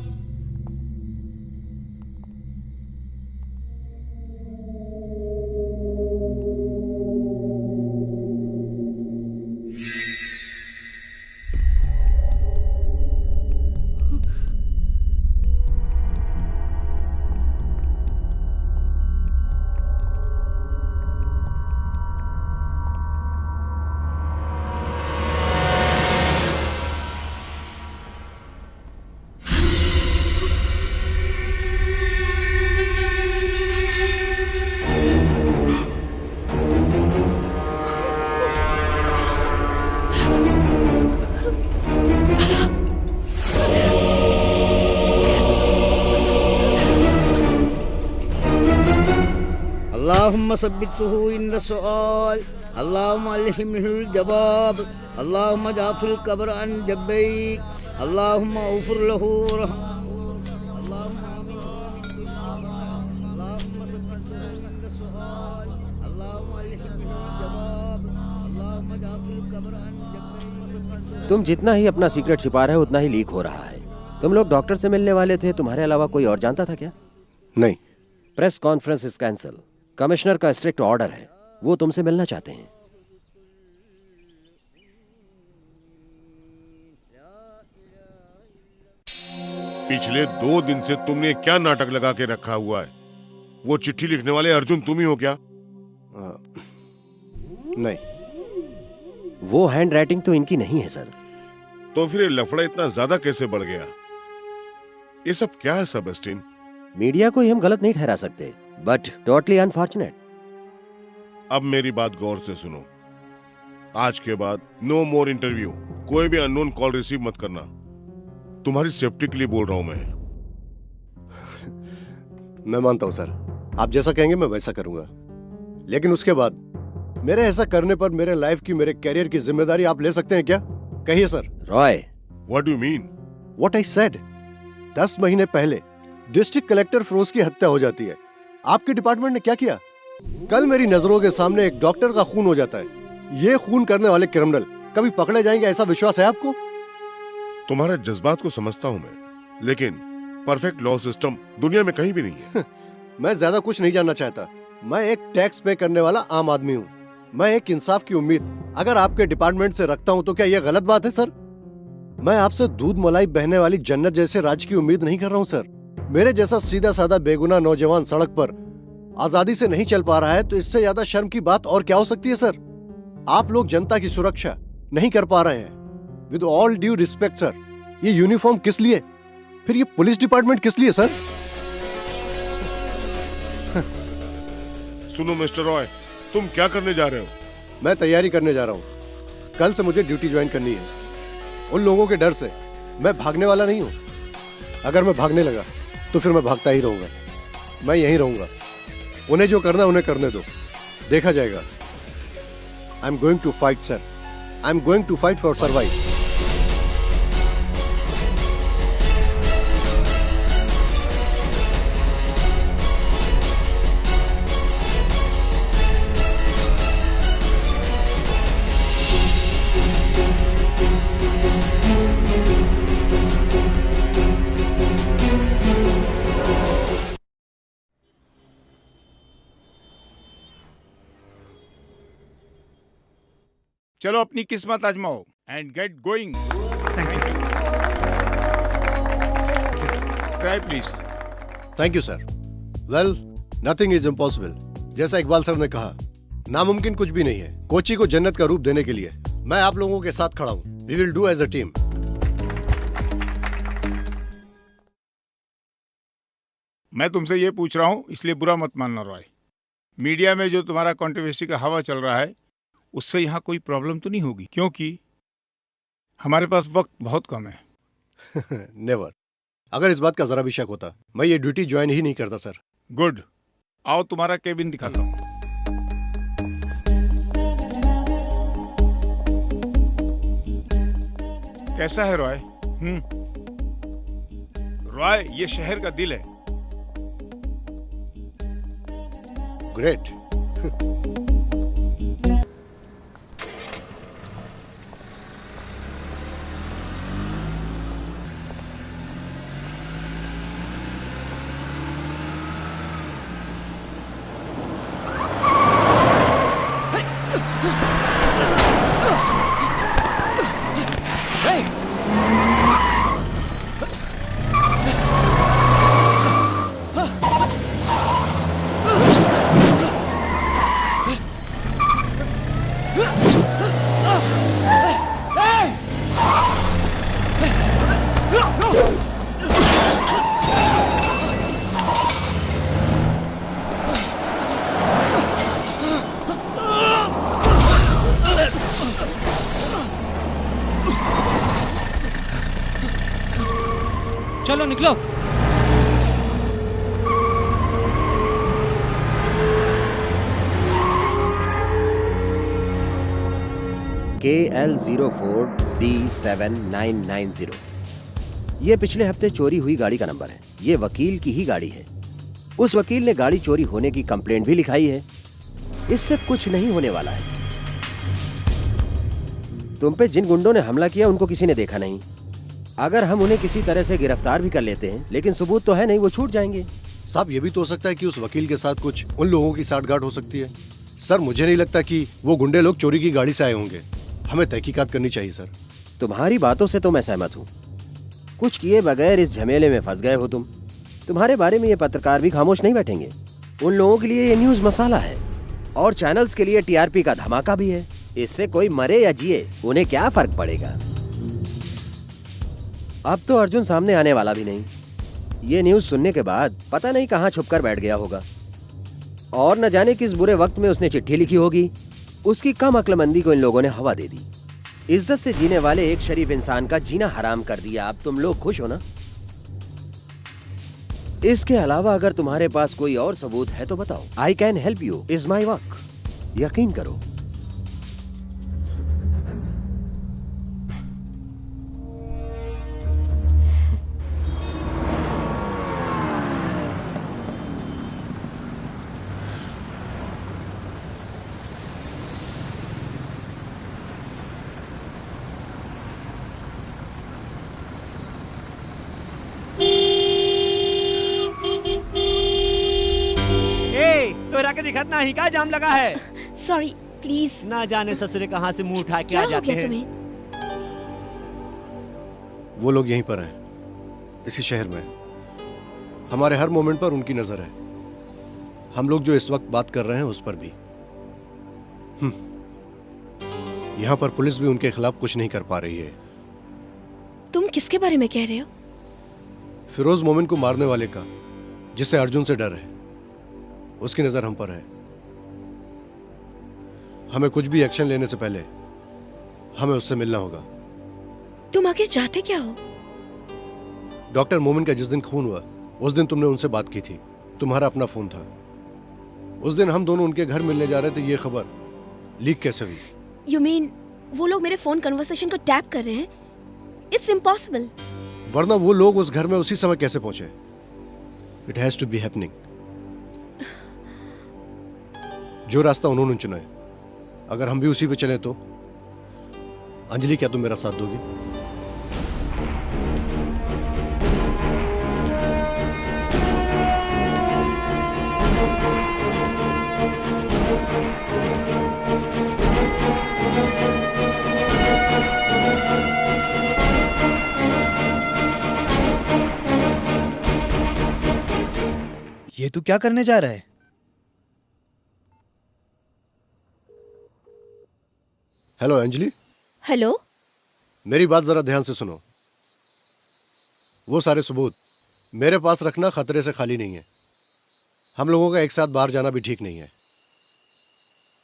अल्लाहुम्मा सब्बितहु इंद सुआल अल्लाहुम्मा अल्हिमहुल जवाब अल्लाहुम्मा जाफिल कब्र अन जब्बैक अल्लाहुम्मा उफिर लहु तुम जितना ही अपना सीक्रेट छिपा रहे हो उतना ही लीक हो रहा है। तुम लोग डॉक्टर से मिलने वाले थे, तुम्हारे अलावा कोई और जानता था क्या? नहीं। Press conference is cancel. Commissioner का स्ट्रिक्ट ऑर्डर है, वो तुमसे मिलना चाहते हैं। पिछले 2 दिन से तुमने क्या नाटक लगा के रखा हुआ है? वो चिट्ठी लिखने वाले अर्जुन तुम ही हो क्या? नहीं, वो हैंड राइटिंग तो इनकी नहीं है सर। तो फिर ये लफड़ा इतना ज्यादा कैसे बढ़ गया? ये सब क्या है सेबेस्टियन? मीडिया को ही हम गलत नहीं ठहरा सकते, बट टोटली अनफॉर्चुनेट। अब मेरी बात गौर से सुनो। आज के बाद नो मोर इंटरव्यू, कोई भी अननोन कॉल रिसीव मत करना। तुम्हारी सेफ्टी के लिए बोल रहा हूं मैं। मैं मानता हूं सर, आप जैसा कहेंगे मैं वैसा करूंगा, लेकिन उसके बाद मेरे ऐसा करने पर मेरे लाइफ की, मेरे कैरियर की जिम्मेदारी आप ले सकते हैं क्या? कहिए sir. Roy, what do you mean? What I said. 10 महीने पहले डिस्ट्रिक्ट कलेक्टर फिरोज की हत्या हो जाती है। आपके डिपार्टमेंट ने क्या किया? कल मेरी नजरों के सामने एक डॉक्टर का खून हो जाता है। ये खून करने वाले क्रिमिनल कभी पकड़े जाएंगे, ऐसा विश्वास है आपको? तुम्हारे जज्बात को समझता हूं मैं, लेकिन परफेक्ट लॉ सिस्टम दुनिया में कहीं भी नहीं है। मैं ज्यादा कुछ नहीं जानना चाहता। मैं एक टैक्स पे करने वाला आम आदमी हूँ। मैं एक इंसाफ की उम्मीद अगर आपके डिपार्टमेंट से रखता हूँ तो क्या यह गलत बात है सर? मैं आपसे दूध मलाई बहने वाली जन्नत जैसे राज की उम्मीद नहीं कर रहा हूँ सर। मेरे जैसा सीधा साधा बेगुनाह नौजवान सड़क पर आजादी से नहीं चल पा रहा है, तो इससे ज्यादा शर्म की बात और क्या हो सकती है सर? आप लोग जनता की सुरक्षा नहीं कर पा रहे हैं। With all due respect sir, ये यूनिफॉर्म किस लिए? फिर ये पुलिस डिपार्टमेंट किस लिए सर? सुनो मिस्टर रॉय, तुम क्या करने जा रहे हो? मैं तैयारी करने जा रहा हूँ। कल से मुझे ड्यूटी ज्वाइन करनी है। उन लोगों के डर से मैं भागने वाला नहीं हूँ। अगर मैं भागने लगा तो फिर मैं भागता ही रहूंगा। मैं यहीं रहूंगा। उन्हें जो करना उन्हें करने दो, देखा जाएगा। I am going to fight sir. I am going to fight for survive. चलो अपनी किस्मत आजमाओ and get going. Try please. Thank you sir. Well, nothing is impossible. जैसा इकबाल सर ने कहा, नामुमकिन कुछ भी नहीं है। कोची को जन्नत का रूप देने के लिए मैं आप लोगों के साथ खड़ा हूँ। We will do as a team. मैं तुमसे ये पूछ रहा हूँ, इसलिए बुरा मत मानना रॉय। मीडिया में जो तुम्हारा कंट्रोवर्सी का हवा चल रहा है उससे यहाँ कोई प्रॉब्लम तो नहीं होगी, क्योंकि हमारे पास वक्त बहुत कम है। नेवर। अगर इस बात का जरा भी शक होता मैं ये ड्यूटी ज्वाइन ही नहीं करता सर। गुड, आओ तुम्हारा केबिन दिखाता हूँ। कैसा है रॉय? रॉय, ये शहर का दिल है। ग्रेट। चलो निकलो। KL04B7990 ये पिछले हफ्ते चोरी हुई गाड़ी का नंबर है। ये वकील की ही गाड़ी है। उस वकील ने गाड़ी चोरी होने की कंप्लेंट भी लिखाई है। इससे कुछ नहीं होने वाला है। तुम पे जिन गुंडों ने हमला किया उनको किसी ने देखा नहीं। अगर हम उन्हें किसी तरह से गिरफ्तार भी कर लेते हैं, लेकिन सबूत तो है नहीं, वो छूट जाएंगे। साहब, ये भी तो हो सकता है कि उस वकील के साथ कुछ उन लोगों की साठगांठ हो सकती है। सर, मुझे नहीं लगता कि वो गुंडे लोग चोरी की गाड़ी से आए होंगे। हमें तहकीकात करनी चाहिए सर। तुम्हारी बातों से तो मैं सहमत हूँ। कुछ किए बगैर इस झमेले में फंस गए हो तुम। तुम्हारे बारे में ये पत्रकार भी खामोश नहीं बैठेंगे। उन लोगों के लिए ये न्यूज मसाला है और चैनल्स के लिए टीआरपी का धमाका भी है। इससे कोई मरे या जिए उन्हें क्या फर्क पड़ेगा। अब तो अर्जुन सामने आने वाला भी नहीं। ये न्यूज सुनने के बाद पता नहीं कहाँ छुपकर बैठ गया होगा और न जाने किस बुरे वक्त में उसने चिट्ठी लिखी होगी। उसकी कम अक्लमंदी को इन लोगों ने हवा दे दी। इज्जत से जीने वाले एक शरीफ इंसान का जीना हराम कर दिया। अब तुम लोग खुश हो ना? इसके अलावा अगर तुम्हारे पास कोई और सबूत है तो बताओ। I can help you, is my work. यकीन करो। दिखना ही का जाम लगा है। Sorry, please. ना जाने ससुरे कहाँ से मुंह उठा के क्या आ जाते हैं। तुम्हें? वो लोग यहीं पर हैं, इसी शहर में। हमारे हर मोमेंट पर उनकी नजर है। हम लोग जो इस वक्त बात कर रहे हैं उस पर भी। यहाँ पर पुलिस भी उनके खिलाफ कुछ नहीं कर पा रही है। तुम किसके बारे में कह रहे हो? फिरोज मोमिन को मारने वाले का, जिसे अर्जुन से डर है, उसकी नजर हम पर है। हमें कुछ भी एक्शन लेने से पहले हमें उससे मिलना होगा। तुम आगे चाहते क्या हो? डॉक्टर मोमिन का जिस दिन खून हुआ उस दिन तुमने उनसे बात की थी। तुम्हारा अपना फोन था। उस दिन हम दोनों उनके घर मिलने जा रहे थे। ये खबर लीक कैसे हुई? You mean वो लोग मेरे फोन कन्वर्सेशन को टैप कर रहे हैं? It's impossible. वरना वो लोग उस घर में उसी समय कैसे पहुंचे? It has to be happening. जो रास्ता उन्होंने चुना है, अगर हम भी उसी पे चले तो। अंजलि, क्या तुम मेरा साथ दोगी? ये तू क्या करने जा रहा है? हेलो अंजलि। हेलो। मेरी बात जरा ध्यान से सुनो। वो सारे सबूत मेरे पास रखना खतरे से खाली नहीं है। हम लोगों का एक साथ बाहर जाना भी ठीक नहीं है।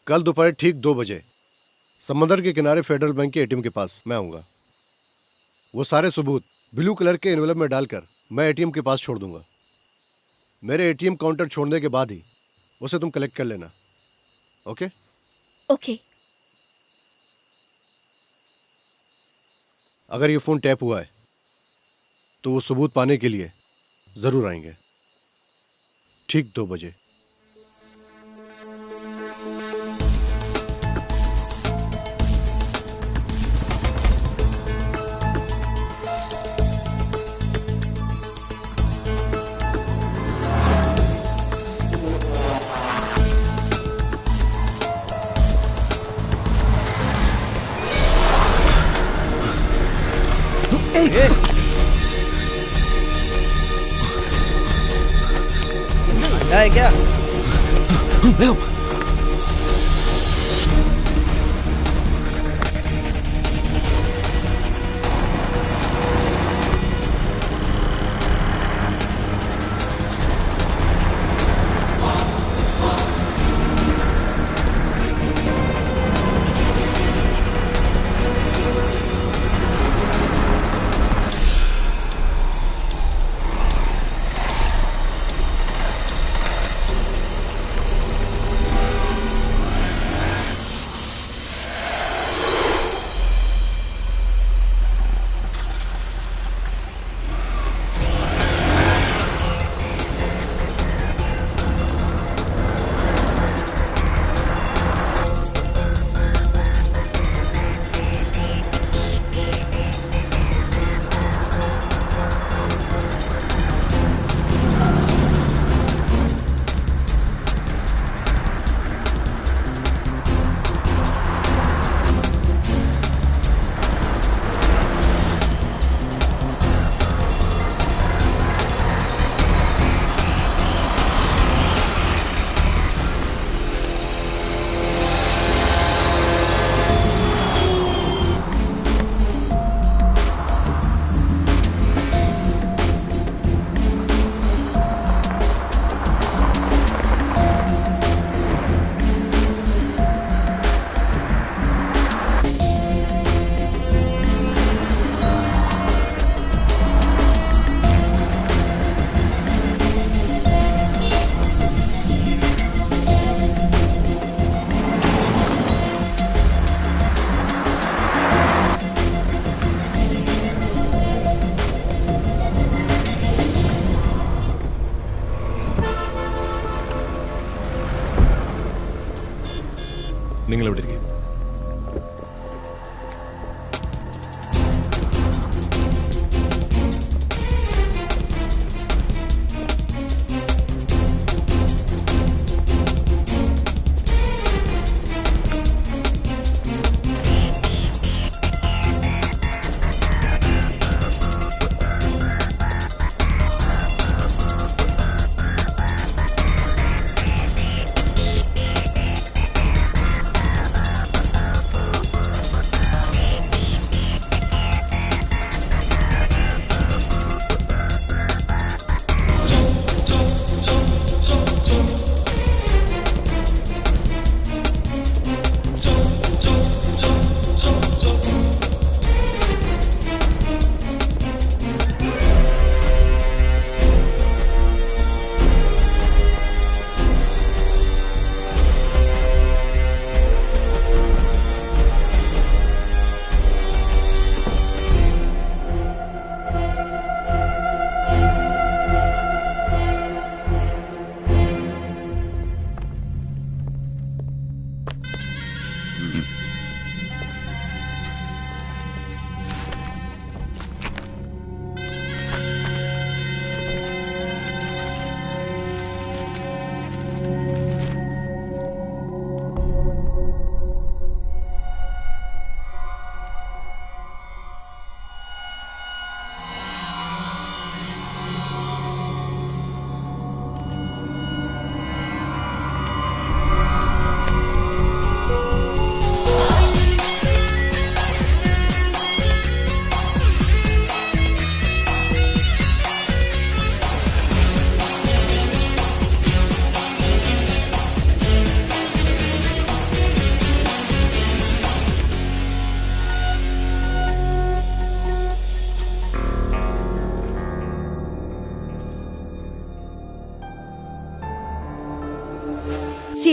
कल दोपहर ठीक 2 बजे समंदर के किनारे फेडरल बैंक के एटीएम के पास मैं आऊंगा। वो सारे सबूत ब्लू कलर के एनवेलप में डालकर मैं एटीएम के पास छोड़ दूंगा। मेरे एटीएम काउंटर छोड़ने के बाद ही उसे तुम कलेक्ट कर लेना। ओके? ओके। अगर ये फोन टैप हुआ है तो वो सबूत पाने के लिए जरूर आएंगे ठीक 2 बजे। है क्या?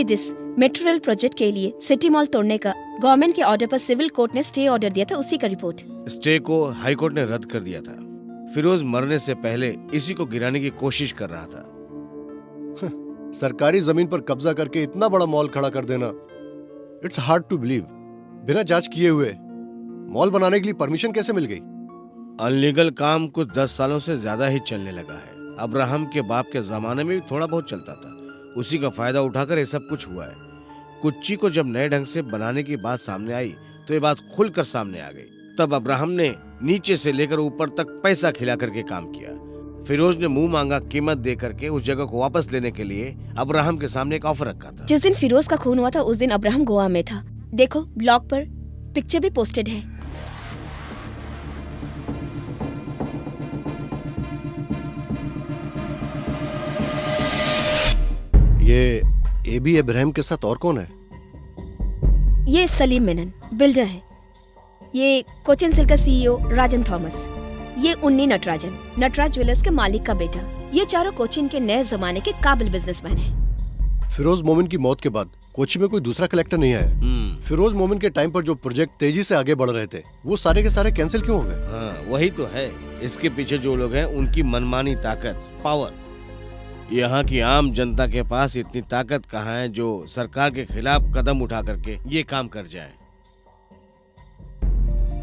See this, metro rail project के लिए सिटी मॉल तोड़ने का गवर्नमेंट के ऑर्डर पर सिविल कोर्ट ने स्टे ऑर्डर दिया था, उसी का रिपोर्ट। स्टे को हाई कोर्ट ने रद्द कर दिया था। फिरोज मरने से पहले इसी को गिराने की कोशिश कर रहा था। सरकारी जमीन पर कब्जा करके इतना बड़ा मॉल खड़ा कर देना, इट्स हार्ड टू बिलीव। बिना जांच किए हुए मॉल बनाने के लिए परमिशन कैसे मिल गई? अनलीगल काम कुछ 10 सालों से ज्यादा ही चलने लगा है। अब्राहम के बाप के जमाने में भी थोड़ा बहुत चलता था, उसी का फायदा उठाकर ये सब कुछ हुआ है। कुच्ची को जब नए ढंग से बनाने की बात सामने आई तो ये बात खुलकर सामने आ गई। तब अब्राहम ने नीचे से लेकर ऊपर तक पैसा खिला करके काम किया। फिरोज ने मुंह मांगा कीमत दे करके उस जगह को वापस लेने के लिए अब्राहम के सामने एक ऑफर रखा था। जिस दिन फिरोज का खून हुआ था उस दिन अब्राहम गोवा में था। देखो ब्लॉग पर पिक्चर भी पोस्टेड है। ये एबी इब्राहिम के साथ और कौन है? ये सलीम मेनन बिल्डर है। ये कोचिन सिल्क का सीईओ राजन थॉमस। ये उन्नी नटराजन, नटराज ज्वेलर्स के मालिक का बेटा। ये चारों कोचिन के नए जमाने के काबिल बिजनेसमैन हैं। फिरोज मोमिन की मौत के बाद कोची में कोई दूसरा कलेक्टर नहीं आया। फिरोज मोमिन के टाइम पर जो प्रोजेक्ट तेजी से आगे बढ़ रहे थे वो सारे के सारे कैंसिल क्यों हो गए? हाँ, वही तो है। इसके पीछे जो लोग हैं उनकी मनमानी ताकत, पावर। यहाँ की आम जनता के पास इतनी ताकत कहाँ है जो सरकार के खिलाफ कदम उठा करके ये काम कर जाए।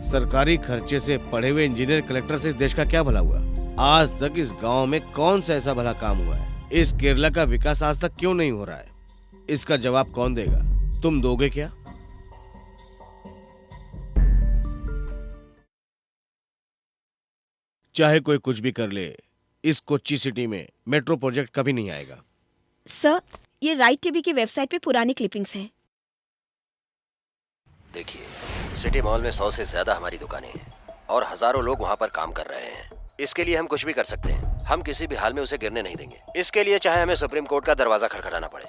सरकारी खर्चे से पढ़े हुए इंजीनियर कलेक्टर से इस देश का क्या भला हुआ? आज तक इस गांव में कौन सा ऐसा भला काम हुआ है? इस केरला का विकास आज तक क्यों नहीं हो रहा है? इसका जवाब कौन देगा? तुम दोगे क्या? चाहे कोई कुछ भी कर ले, इस कोच्चि सिटी में मेट्रो प्रोजेक्ट कभी नहीं आएगा। सर, ये राइट टीवी की वेबसाइट पे पुरानी क्लिपिंग्स हैं। देखिए, सिटी मॉल में 100 से ज्यादा हमारी दुकानें हैं और हजारों लोग वहाँ पर काम कर रहे हैं। इसके लिए हम कुछ भी कर सकते हैं। हम किसी भी हाल में उसे गिरने नहीं देंगे। इसके लिए चाहे हमें सुप्रीम कोर्ट का दरवाजा खटखटाना पड़े।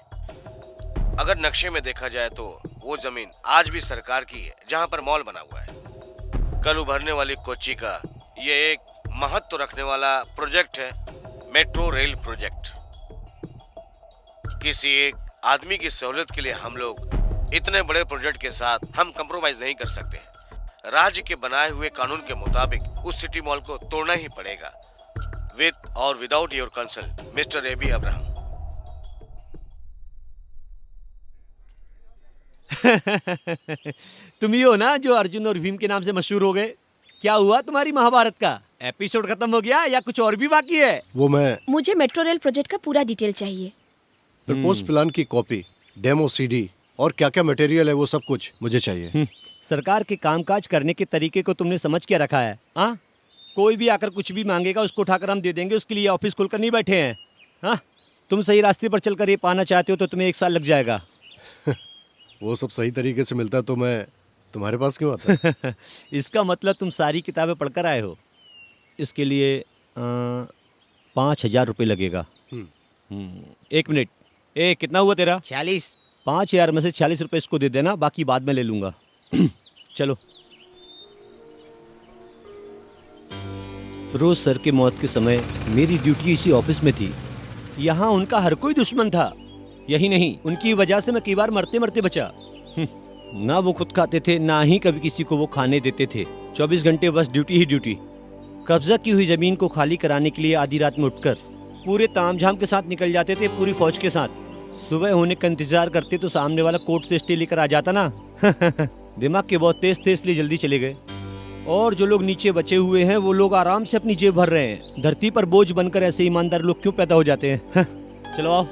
अगर नक्शे में देखा जाए तो वो जमीन आज भी सरकार की है जहाँ पर मॉल बना हुआ है। कल उभरने वाली कोच्चि का ये एक महत्व रखने वाला प्रोजेक्ट है, मेट्रो रेल प्रोजेक्ट। किसी एक आदमी की सहूलियत के लिए हम लोग इतने बड़े प्रोजेक्ट के साथ हम कंप्रोमाइज नहीं कर सकते। राज्य के बनाए हुए कानून के मुताबिक उस सिटी मॉल को तोड़ना ही पड़ेगा, विद और without your consult, mister Aby Abraham. तुम ही हो ना जो अर्जुन और भीम के नाम से मशहूर हो गए? क्या हुआ तुम्हारी महाभारत का? एपिसोड खत्म हो गया या कुछ और भी बाकी है? मुझे मेट्रो रेल प्रोजेक्ट का पूरा डिटेल चाहिए। प्रपोज प्लान की कॉपी, डेमो सीडी और क्या क्या मटेरियल है वो सब कुछ मुझे चाहिए। सरकार के कामकाज करने के तरीके को तुमने समझ के रखा है? हाँ, कोई भी आकर कुछ भी मांगेगा उसको उठाकर हम दे देंगे। उसके लिए ऑफिस खुलकर नहीं बैठे हैं। हाँ, तुम सही रास्ते पर चलकर ये पाना चाहते हो तो तुम्हें 1 साल लग जाएगा। वो सब सही तरीके से मिलता तो मैं तुम्हारे पास क्यों आता? इसका मतलब तुम सारी किताबें पढ़कर आए हो। इसके लिए 5,000 रुपये लगेगा। 1 मिनट, कितना हुआ तेरा? 46। 5,000 में से 46 रुपये इसको दे देना, बाकी बाद में ले लूंगा। चलो। रोज सर के मौत के समय मेरी ड्यूटी इसी ऑफिस में थी। यहाँ उनका हर कोई दुश्मन था। यही नहीं, उनकी वजह से मैं कई बार मरते मरते बचा। ना वो खुद खाते थे, ना ही कभी किसी को वो खाने देते थे। 24 घंटे बस ड्यूटी ही ड्यूटी। कब्जा की हुई जमीन को खाली कराने के लिए आधी रात में उठकर पूरे तामझाम के साथ निकल जाते थे, पूरी फौज के साथ। सुबह होने का इंतजार करते तो सामने वाला कोर्ट से स्टे लेकर आ जाता ना। दिमाग के बहुत तेज थे इसलिए जल्दी चले गए। और जो लोग नीचे बचे हुए हैं वो लोग आराम से अपनी जेब भर रहे हैं। धरती पर बोझ बनकर ऐसे ईमानदार लोग क्यों पैदा हो जाते हैं? चलो आओ।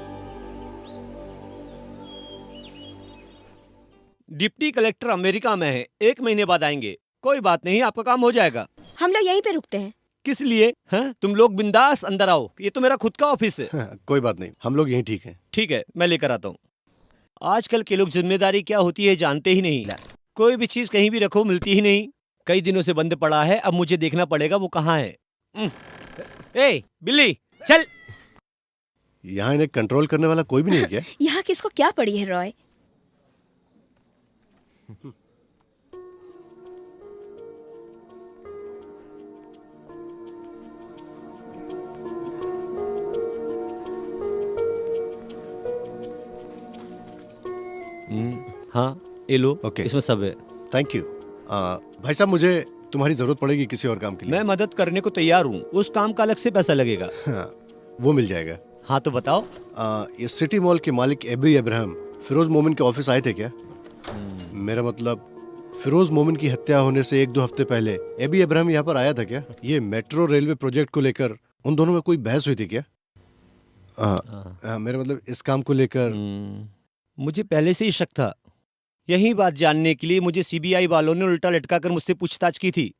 डिप्टी कलेक्टर अमेरिका में है, 1 महीने बाद आएंगे। कोई बात नहीं, आपका काम हो जाएगा। हम लोग यहीं पे रुकते हैं। किस लिए? हाँ, तुम लोग बिंदास अंदर आओ, ये तो मेरा खुद का ऑफिस है। कोई बात नहीं, हम लोग यहीं ठीक हैं। ठीक है, मैं लेकर आता हूँ। आजकल के लोग जिम्मेदारी क्या होती है जानते ही नहीं। कोई भी चीज कहीं भी रखो मिलती ही नहीं। कई दिनों से बंद पड़ा है, अब मुझे देखना पड़ेगा वो कहाँ है। ए बिल्ली चल। यहाँ इन्हें कंट्रोल करने वाला कोई भी नहीं है क्या? यहाँ किसको क्या पड़ी है रॉय? ये लो, ओके इसमें सब है। Thank you. भाई साहब, मुझे तुम्हारी जरूरत पड़ेगी किसी और काम के लिए। मैं मदद करने को तैयार हूँ, उस काम का अलग से पैसा लगेगा। हाँ, वो मिल जाएगा। हाँ तो बताओ। ये सिटी मॉल के मालिक एबी इब्राहिम फिरोज मोमिन के ऑफिस आए थे क्या? मेरा मतलब फिरोज मोमिन की हत्या होने से 1-2 हफ्ते पहले एबी इब्राहिम यहाँ पर आया था क्या? ये मेट्रो रेलवे प्रोजेक्ट को लेकर उन दोनों में कोई बहस हुई थी क्या? मेरा मतलब इस काम को लेकर। मुझे पहले से ही शक था। यही बात जानने के लिए मुझे सीबीआई वालों ने उल्टा लटका कर मुझसे पूछताछ की थी।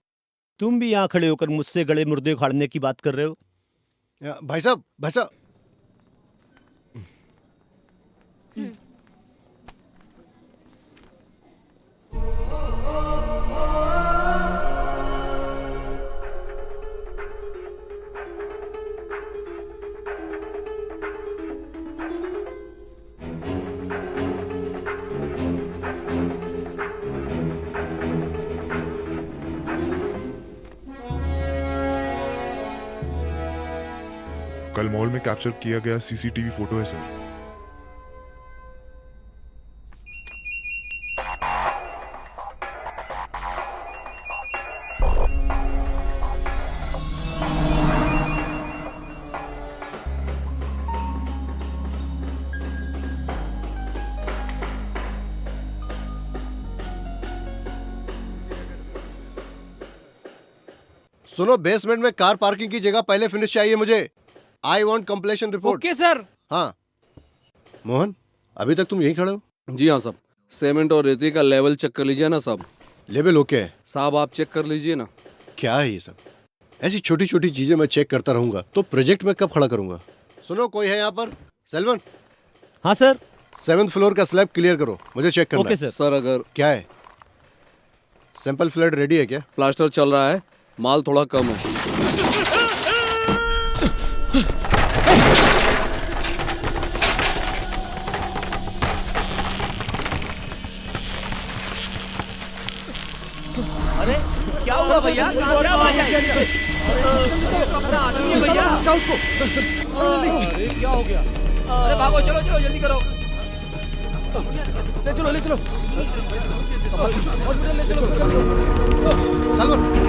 तुम भी यहाँ खड़े होकर मुझसे गड़े मुर्दे उखाड़ने की बात कर रहे हो। भाई साहब, भाई साहब, कल मॉल में कैप्चर किया गया सीसीटीवी फोटो है सर। सुनो, बेसमेंट में कार पार्किंग की जगह पहले फिनिश चाहिए मुझे। I want completion report. Okay sir. हाँ मोहन, अभी तक तुम यही खड़े हो? जी हाँ साहब। सीमेंट और रेती का लेवल चेक कर लीजिए ना साहब। लेवल ओके है साहब, आप चेक कर लीजिए ना। क्या है ये सब? ऐसी छोटी छोटी चीजें मैं चेक करता रहूंगा तो प्रोजेक्ट में कब खड़ा करूंगा? सुनो, कोई है यहाँ पर? सेल्वन। हाँ सर। 7th फ्लोर का स्लैब क्लियर करो, मुझे चेक करना ओके है। सर अगर क्या है? सैंपल फ्लड रेडी है क्या? प्लास्टर चल रहा है, माल थोड़ा कम है। अरे क्या हुआ भैया? कहाँ से आवाज आई? अपना आदमी है भैया। अरे क्या हो गया? अरे भागो, चलो चलो जल्दी करो। ले चलो ले चलो।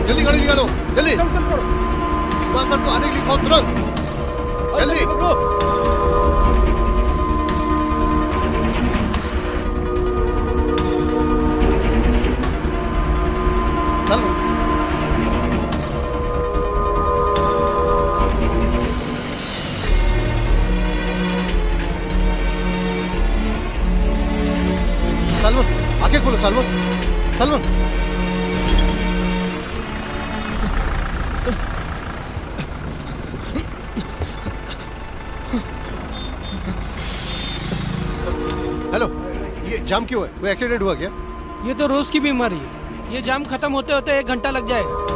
जल्दी गाड़ी निकालो, जल्दी। इकबाल सर को आने के लिए कहो तुरंत, जल्दी। सलमान, आगे खोलो सलमान, सलमान। हेलो, ये जाम क्यों है? कोई एक्सीडेंट हुआ क्या? ये तो रोज की बीमारी है। ये जाम खत्म होते होते 1 घंटा लग जाएगा।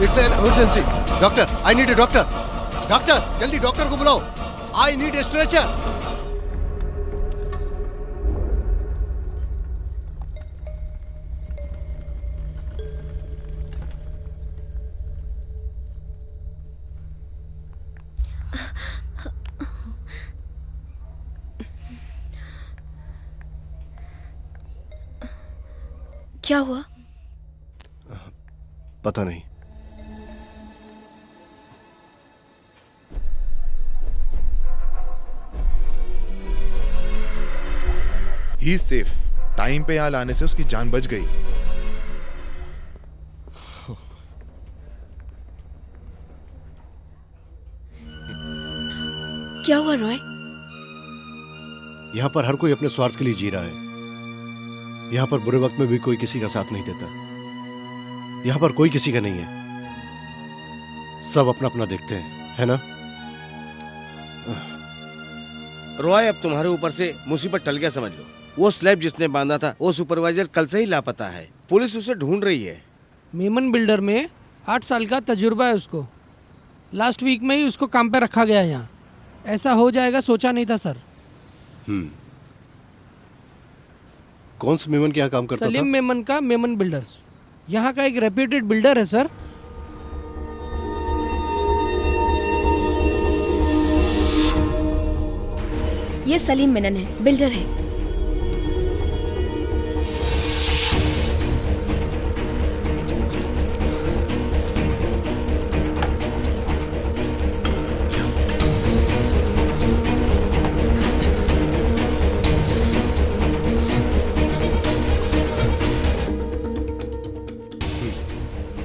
It's an emergency. Doctor, I need a doctor. Doctor, जल्दी डॉक्टर को बुलाओ. I need a stretcher. क्या हुआ? पता नहीं। He is safe. टाइम पे यहाँ लाने से उसकी जान बच गई। क्या हुआ रॉय? यहाँ पर हर कोई अपने स्वार्थ के लिए जी रहा है। यहाँ पर बुरे वक्त में भी कोई किसी का साथ नहीं देता। यहाँ पर कोई किसी का नहीं है, सब अपना अपना देखते हैं, है ना? रॉय, अब तुम्हारे ऊपर से मुसीबत टल गया समझ लो। वो स्लैब जिसने बांधा था वो सुपरवाइजर कल से ही लापता है। पुलिस उसे ढूंढ रही है। मेमन बिल्डर में 8 साल का तजुर्बा है उसको। लास्ट वीक में ही उसको काम पे रखा गया है यहाँ। ऐसा हो जाएगा सोचा नहीं था सर। कौन से मेमन के यहाँ काम करता था? सलीम मेमन का मेमन बिल्डर्स, यहाँ का एक रेप्यूटेड बिल्डर है सर। ये सलीम मेनन है, बिल्डर है।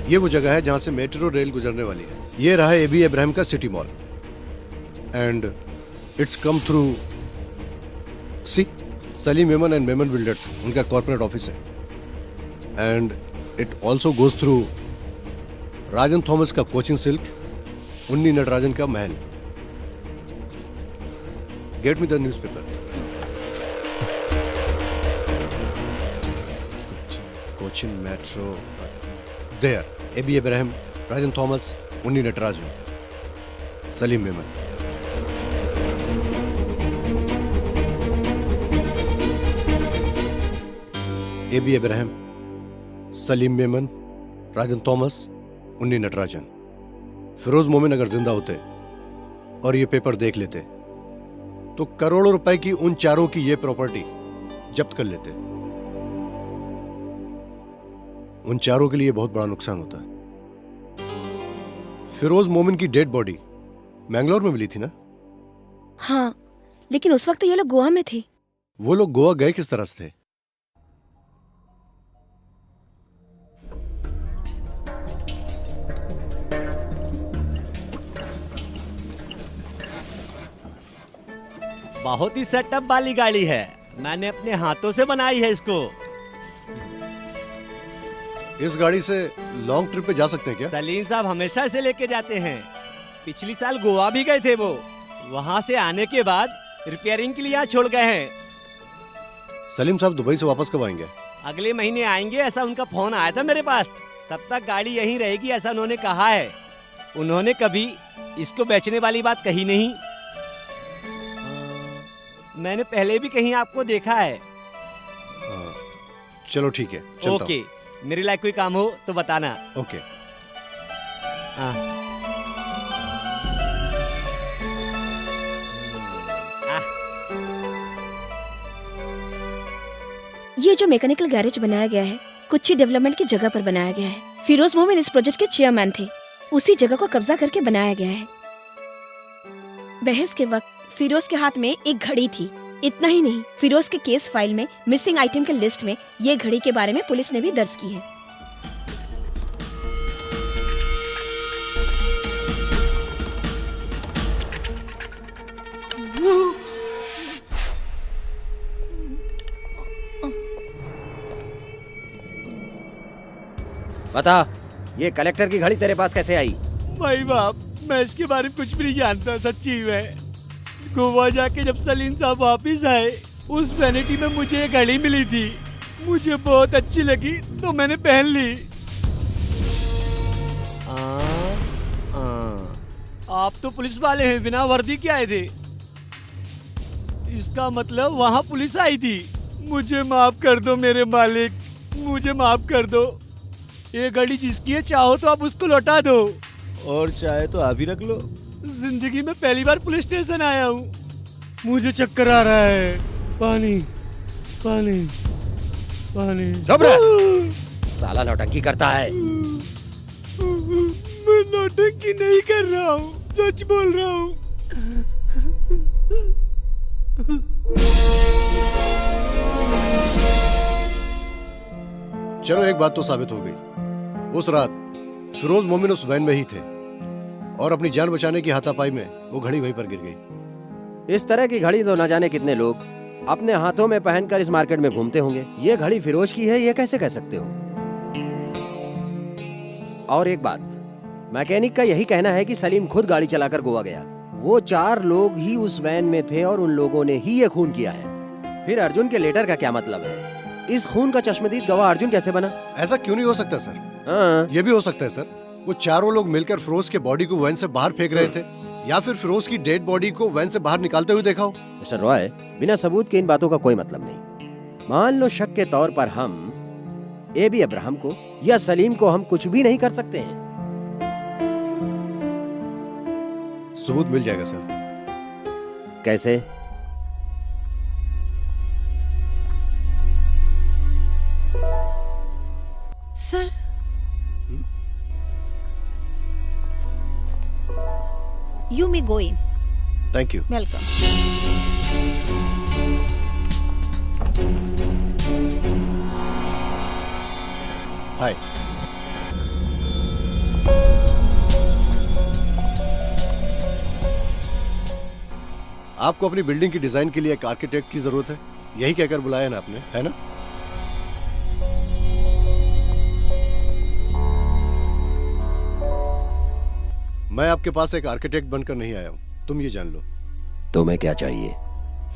ये वो जगह है जहां से मेट्रो रेल गुजरने वाली है। ये रहा एबी इब्राहिम का city mall and it's come through C Salim Memon and Memon builders, उनका कॉर्पोरेट ऑफिस है। And it also goes through Rajan Thomas का कोचिंग सिल्क, उन्नी नटराजन का महल। Get me the newspaper. Cochin metro there, Aby Ibrahim, Rajan Thomas, Unni Natarajan, Salim Memon. Aby Ibrahim, Salim Memon, Rajan Thomas, Unni Natarajan. Firoz मोमिन अगर जिंदा होते और ये पेपर देख लेते तो करोड़ों रुपए की उन चारों की ये प्रॉपर्टी जब्त कर लेते। उन चारों के लिए बहुत बड़ा नुकसान होता है। फिरोज मोमिन की डेड बॉडी मैंगलोर में मिली थी ना? हाँ, लेकिन उस वक्त ये लोग गोवा में थे। वो लोग गोवा गए किस तरह से थे? बहुत ही सेटअप वाली गाड़ी है, मैंने अपने हाथों से बनाई है इसको। इस गाड़ी से लॉन्ग ट्रिप पे जा सकते हैं क्या? सलीम साहब हमेशा से लेके जाते हैं। पिछली साल गोवा भी गए थे वो। वहाँ से आने के बाद रिपेयरिंग के लिए यहाँ छोड़ गए हैं। सलीम साहब दुबई से वापस कब आएंगे? अगले महीने आएंगे, ऐसा उनका फोन आया था मेरे पास। तब तक गाड़ी यहीं रहेगी ऐसा उन्होंने कहा है। उन्होंने कभी इसको बेचने वाली बात कही नहीं। मैंने पहले भी कहीं आपको देखा है। चलो ठीक है, चलता ओके, मेरे लायक कोई काम हो तो बताना। ओके। ये जो मैकेनिकल गैरेज बनाया गया है कुछ ही डेवलपमेंट की जगह पर बनाया गया है। फिरोज मोमिन इस प्रोजेक्ट के चेयरमैन थे। उसी जगह को कब्जा करके बनाया गया है। बहस के वक्त फिरोज के हाथ में एक घड़ी थी। इतना ही नहीं, फिरोज के केस फाइल में मिसिंग आइटम के लिस्ट में ये घड़ी के बारे में पुलिस ने भी दर्ज की है। बता, ये कलेक्टर की घड़ी तेरे पास कैसे आई? भाई बाप, मैं इसके बारे में कुछ भी नहीं जानता सच्ची में। गोवा जाके जब सलीम साहब वापिस आए, उस वैनिटी में मुझे ये घड़ी मिली थी। मुझे बहुत अच्छी लगी तो मैंने पहन ली। आप तो पुलिस वाले हैं, बिना वर्दी के आए थे। इसका मतलब वहाँ पुलिस आई थी। मुझे माफ कर दो मेरे मालिक, मुझे माफ कर दो। ये घड़ी जिसकी है, चाहो तो आप उसको लौटा दो और चाहे तो आप ही रख लो। जिंदगी में पहली बार पुलिस स्टेशन आया हूँ। मुझे चक्कर आ रहा है। पानी पानी पानी। चुप रह, साला नौटंकी करता है। मैं नौटंकी नहीं कर रहा हूँ, सच बोल रहा हूँ। चलो एक बात तो साबित हो गई। उस रात फिरोज मोमिन उस वैन में ही थे और अपनी जान बचाने की हाथापाई में वो घड़ी वहीं पर गिर गई। इस तरह की घड़ी तो न जाने कितने लोग अपने हाथों में पहनकर इस मार्केट में घूमते होंगे। ये घड़ी फिरोज की है, ये कैसे कह सकते हो? और एक बात, मैकेनिक का यही कहना है कि सलीम खुद गाड़ी चलाकर गोवा गया। वो 4 लोग ही उस वैन में थे और उन लोगों ने ही ये खून किया है। फिर अर्जुन के लेटर का क्या मतलब है? इस खून का चश्मदीद गवाह अर्जुन कैसे बना? ऐसा क्यों नहीं हो सकता सर? हाँ। ये भी हो सकता है सर, वो चारों लोग मिलकर फिरोज के बॉडी को वैन से बाहर फेंक रहे थे, या फिर फिरोज की डेड बॉडी को वैन से बाहर निकालते हुए देखा हो। मिस्टर रॉय, बिना सबूत के इन बातों का कोई मतलब नहीं। मान लो शक के तौर पर हम एबी अब्राहम को या सलीम को हम कुछ भी नहीं कर सकते हैं। सबूत मिल जाएगा सर। कैसे? Sir, you may go in. Thank you. Welcome. Hi. आपको अपनी बिल्डिंग की डिजाइन के लिए एक आर्किटेक्ट की जरूरत है, यही कहकर बुलाया ना आपने, है ना? मैं आपके पास एक आर्किटेक्ट बनकर नहीं आया हूं, तुम ये जान लो। तुम्हें क्या चाहिए?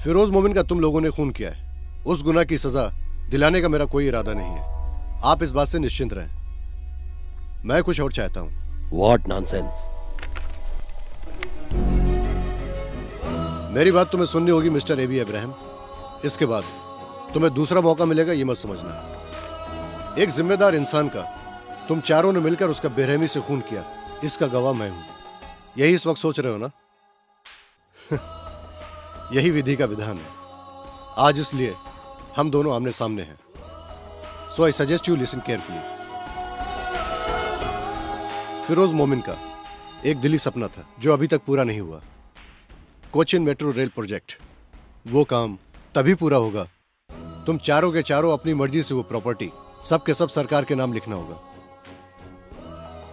फिरोज मोमिन का तुम लोगों ने खून किया है, उस गुनाह की सजा दिलाने का मेरा कोई इरादा नहीं है। आप इस बात से निश्चिंत रहें। मैं कुछ और चाहता हूं। What nonsense? मेरी बात तुम्हें सुननी होगी मिस्टर एबी अब्राहम। इसके बाद तुम्हें दूसरा मौका मिलेगा, ये मत समझना। एक जिम्मेदार इंसान का तुम चारों ने मिलकर उसका बेरहमी से खून किया, इसका गवाह मैं हूं। यही इस वक्त सोच रहे हो ना? यही विधि का विधान है। आज इसलिए हम दोनों आमने सामने हैं। So I suggest you listen carefully. Firoz Momin का एक दिली सपना था जो अभी तक पूरा नहीं हुआ, कोचिन मेट्रो रेल प्रोजेक्ट। वो काम तभी पूरा होगा तुम चारों के चारों अपनी मर्जी से वो प्रॉपर्टी सब के सब सरकार के नाम लिखना होगा।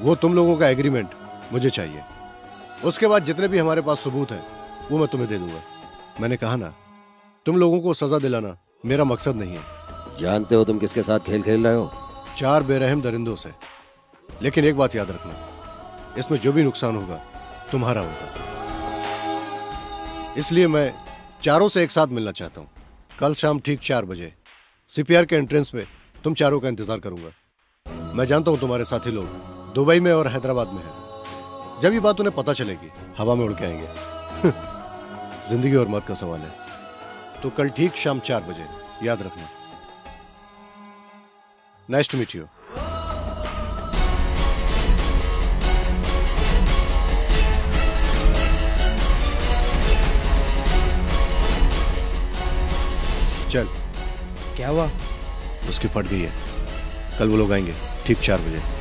वो तुम लोगों का एग्रीमेंट मुझे चाहिए। उसके बाद जितने भी हमारे पास सबूत हैं वो मैं तुम्हें दे दूंगा। मैंने कहा ना, तुम लोगों को सजा दिलाना मेरा मकसद नहीं है। जानते हो तुम किसके साथ खेल खेल रहे हो? 4 बेरहम दरिंदों से। लेकिन एक बात याद रखना, इसमें जो भी नुकसान होगा तुम्हारा होगा। इसलिए मैं चारों से एक साथ मिलना चाहता हूं। कल शाम ठीक 4 बजे सीपीआर के एंट्रेंस में तुम चारों का इंतजार करूंगा। मैं जानता हूं तुम्हारे साथी लोग दुबई में और हैदराबाद में हैं। जब ये बात उन्हें पता चलेगी हवा में उड़ के आएंगे। जिंदगी और मौत का सवाल है। तो कल ठीक शाम 4 बजे याद रखना। Nice to meet you. चल। क्या हुआ? उसकी फट गई है। कल वो लोग आएंगे ठीक 4 बजे।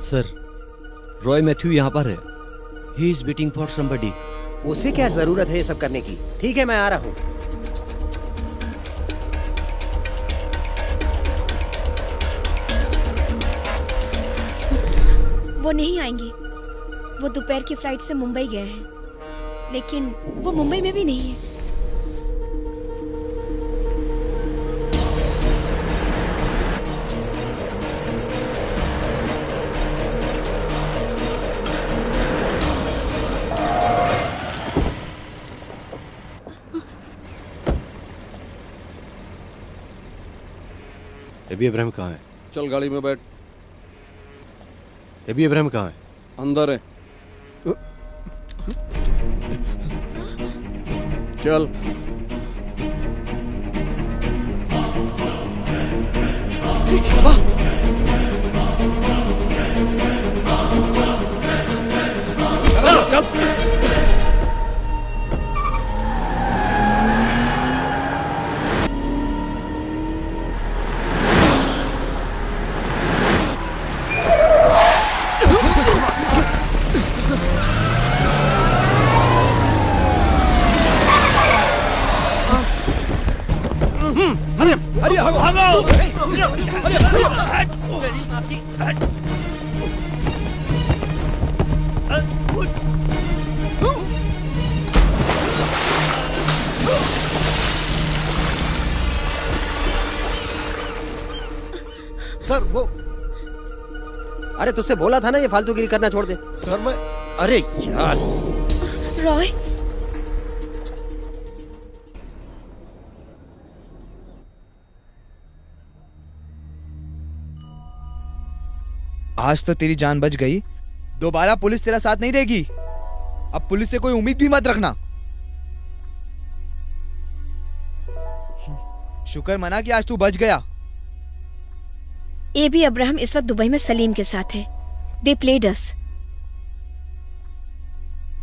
सर, रॉय मैथ्यू यहाँ पर है। He is waiting for somebody. उसे क्या जरूरत है ये सब करने की? ठीक है, मैं आ रहा हूँ। वो नहीं आएंगे। वो दोपहर की फ्लाइट से मुंबई गए हैं, लेकिन वो मुंबई में भी नहीं है। एबी अब्राहम कहाँ है? चल गाड़ी में बैठ। एबी अब्राहम कहाँ है? अंदर है। चल। अरे सर वो, अरे तुझसे बोला था ना ये फालतूगिरी करना छोड़ दे। सर मैं, अरे यार रॉय, आज तो तेरी जान बच गई, दोबारा पुलिस तेरा साथ नहीं देगी। अब पुलिस से कोई उम्मीद भी मत रखना। शुक्र मना कि आज तू बच गया। एबी अब्राहम इस वक्त दुबई में सलीम के साथ है। दे प्लेड अस।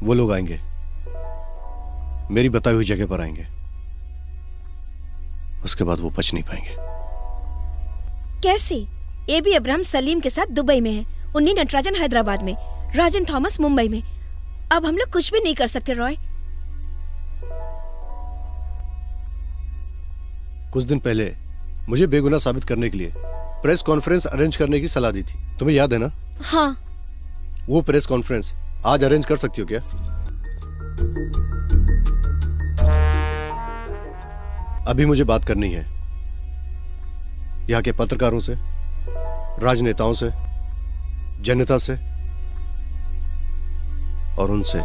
वो लोग आएंगे, मेरी बताई हुई जगह पर आएंगे, उसके बाद वो बच नहीं पाएंगे। कैसे? एबी अब्राहम सलीम के साथ दुबई में है, उन्नी नटराजन हैदराबाद में, राजन थॉमस मुंबई में। अब हम लोग कुछ भी नहीं कर सकते रॉय। कुछ दिन पहले मुझे बेगुनाह साबित करने के लिए प्रेस कॉन्फ्रेंस अरेंज करने की सलाह दी थी, तुम्हें याद है ना? हाँ। वो प्रेस कॉन्फ्रेंस आज अरेंज कर सकती हो क्या? अभी मुझे बात करनी है यहाँ के पत्रकारों से, राजनेताओं से, जनता से और उनसे।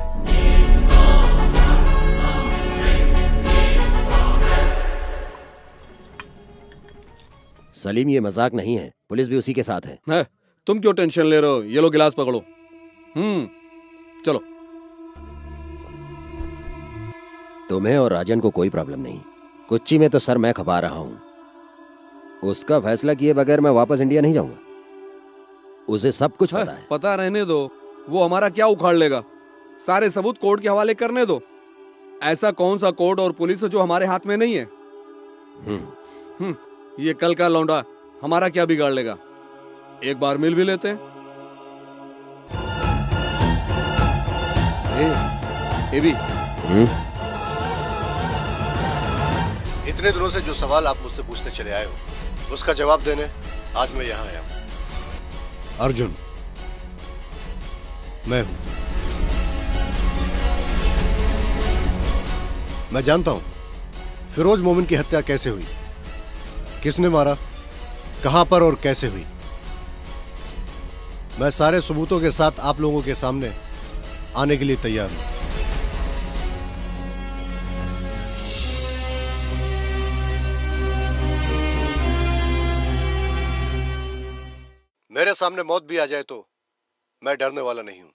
सलीम ये मजाक नहीं है, पुलिस भी उसी के साथ है। तुम क्यों टेंशन ले रहे हो? ये लो गिलास पकड़ो। चलो। तुम्हें और राजन को कोई प्रॉब्लम नहीं। कुच्ची में तो सर मैं खपा रहा हूं। उसका फैसला किए बगैर मैं वापस इंडिया नहीं जाऊंगा। उसे सब कुछ पता है। पता रहने दो, वो हमारा क्या उखाड़ लेगा। सारे सबूत कोर्ट के हवाले करने दो। ऐसा कौन सा कोर्ट और पुलिस जो हमारे हाथ में नहीं है। ये कल का लौंडा हमारा क्या बिगाड़ लेगा? एक बार मिल भी लेते हैं। एबी, इतने दिनों से जो सवाल आप मुझसे पूछते चले आए हो, उसका जवाब देने आज मैं यहां आया हूं। अर्जुन मैं हूं। मैं जानता हूं फिरोज मोमिन की हत्या कैसे हुई, किसने मारा, कहां पर और कैसे हुई। मैं सारे सबूतों के साथ आप लोगों के सामने आने के लिए तैयार हूं। मेरे सामने मौत भी आ जाए तो मैं डरने वाला नहीं हूं।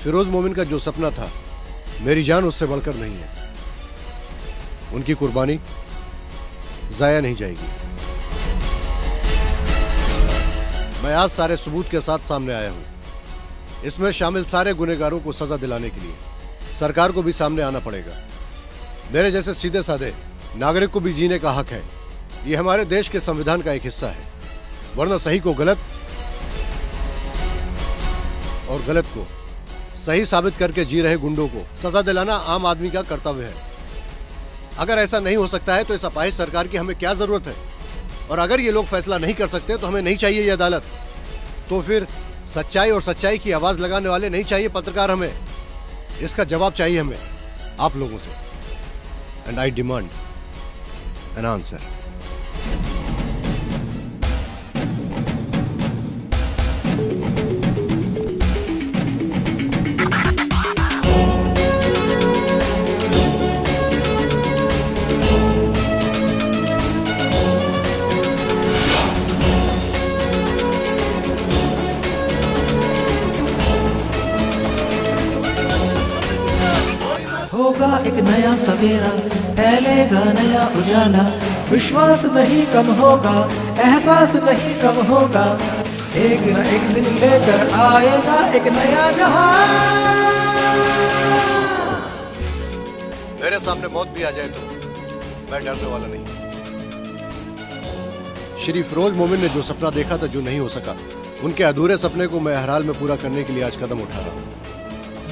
फिरोज मोमिन का जो सपना था, मेरी जान उससे बढ़कर नहीं है। उनकी कुर्बानी जाया नहीं जाएगी। मैं आज सारे सबूत के साथ सामने आया हूं। इसमें शामिल सारे गुनहगारों को सजा दिलाने के लिए सरकार को भी सामने आना पड़ेगा। मेरे जैसे सीधे साधे नागरिक को भी जीने का हक है। ये हमारे देश के संविधान का एक हिस्सा है। वरना सही को गलत और गलत को सही साबित करके जी रहे गुंडों को सजा दिलाना आम आदमी का कर्तव्य है। अगर ऐसा नहीं हो सकता है तो इस अपाहिज सरकार की हमें क्या जरूरत है? और अगर ये लोग फैसला नहीं कर सकते तो हमें नहीं चाहिए ये अदालत। तो फिर सच्चाई और सच्चाई की आवाज लगाने वाले नहीं चाहिए पत्रकार हमें। इसका जवाब चाहिए हमें आप लोगों से। And I demand an answer. होगा एक नया सवेरा, फैलेगा नया उजाला। विश्वास नहीं कम होगा, एहसास नहीं कम होगा। एक न एक दिन लेकर आएगा एक नया जहां। मेरे सामने मौत भी आ जाए तो मैं डरने वाला नहीं। श्री फिरोज मोमिन ने जो सपना देखा था, जो नहीं हो सका, उनके अधूरे सपने को मैं हर हाल में पूरा करने के लिए आज कदम उठा रहा हूँ।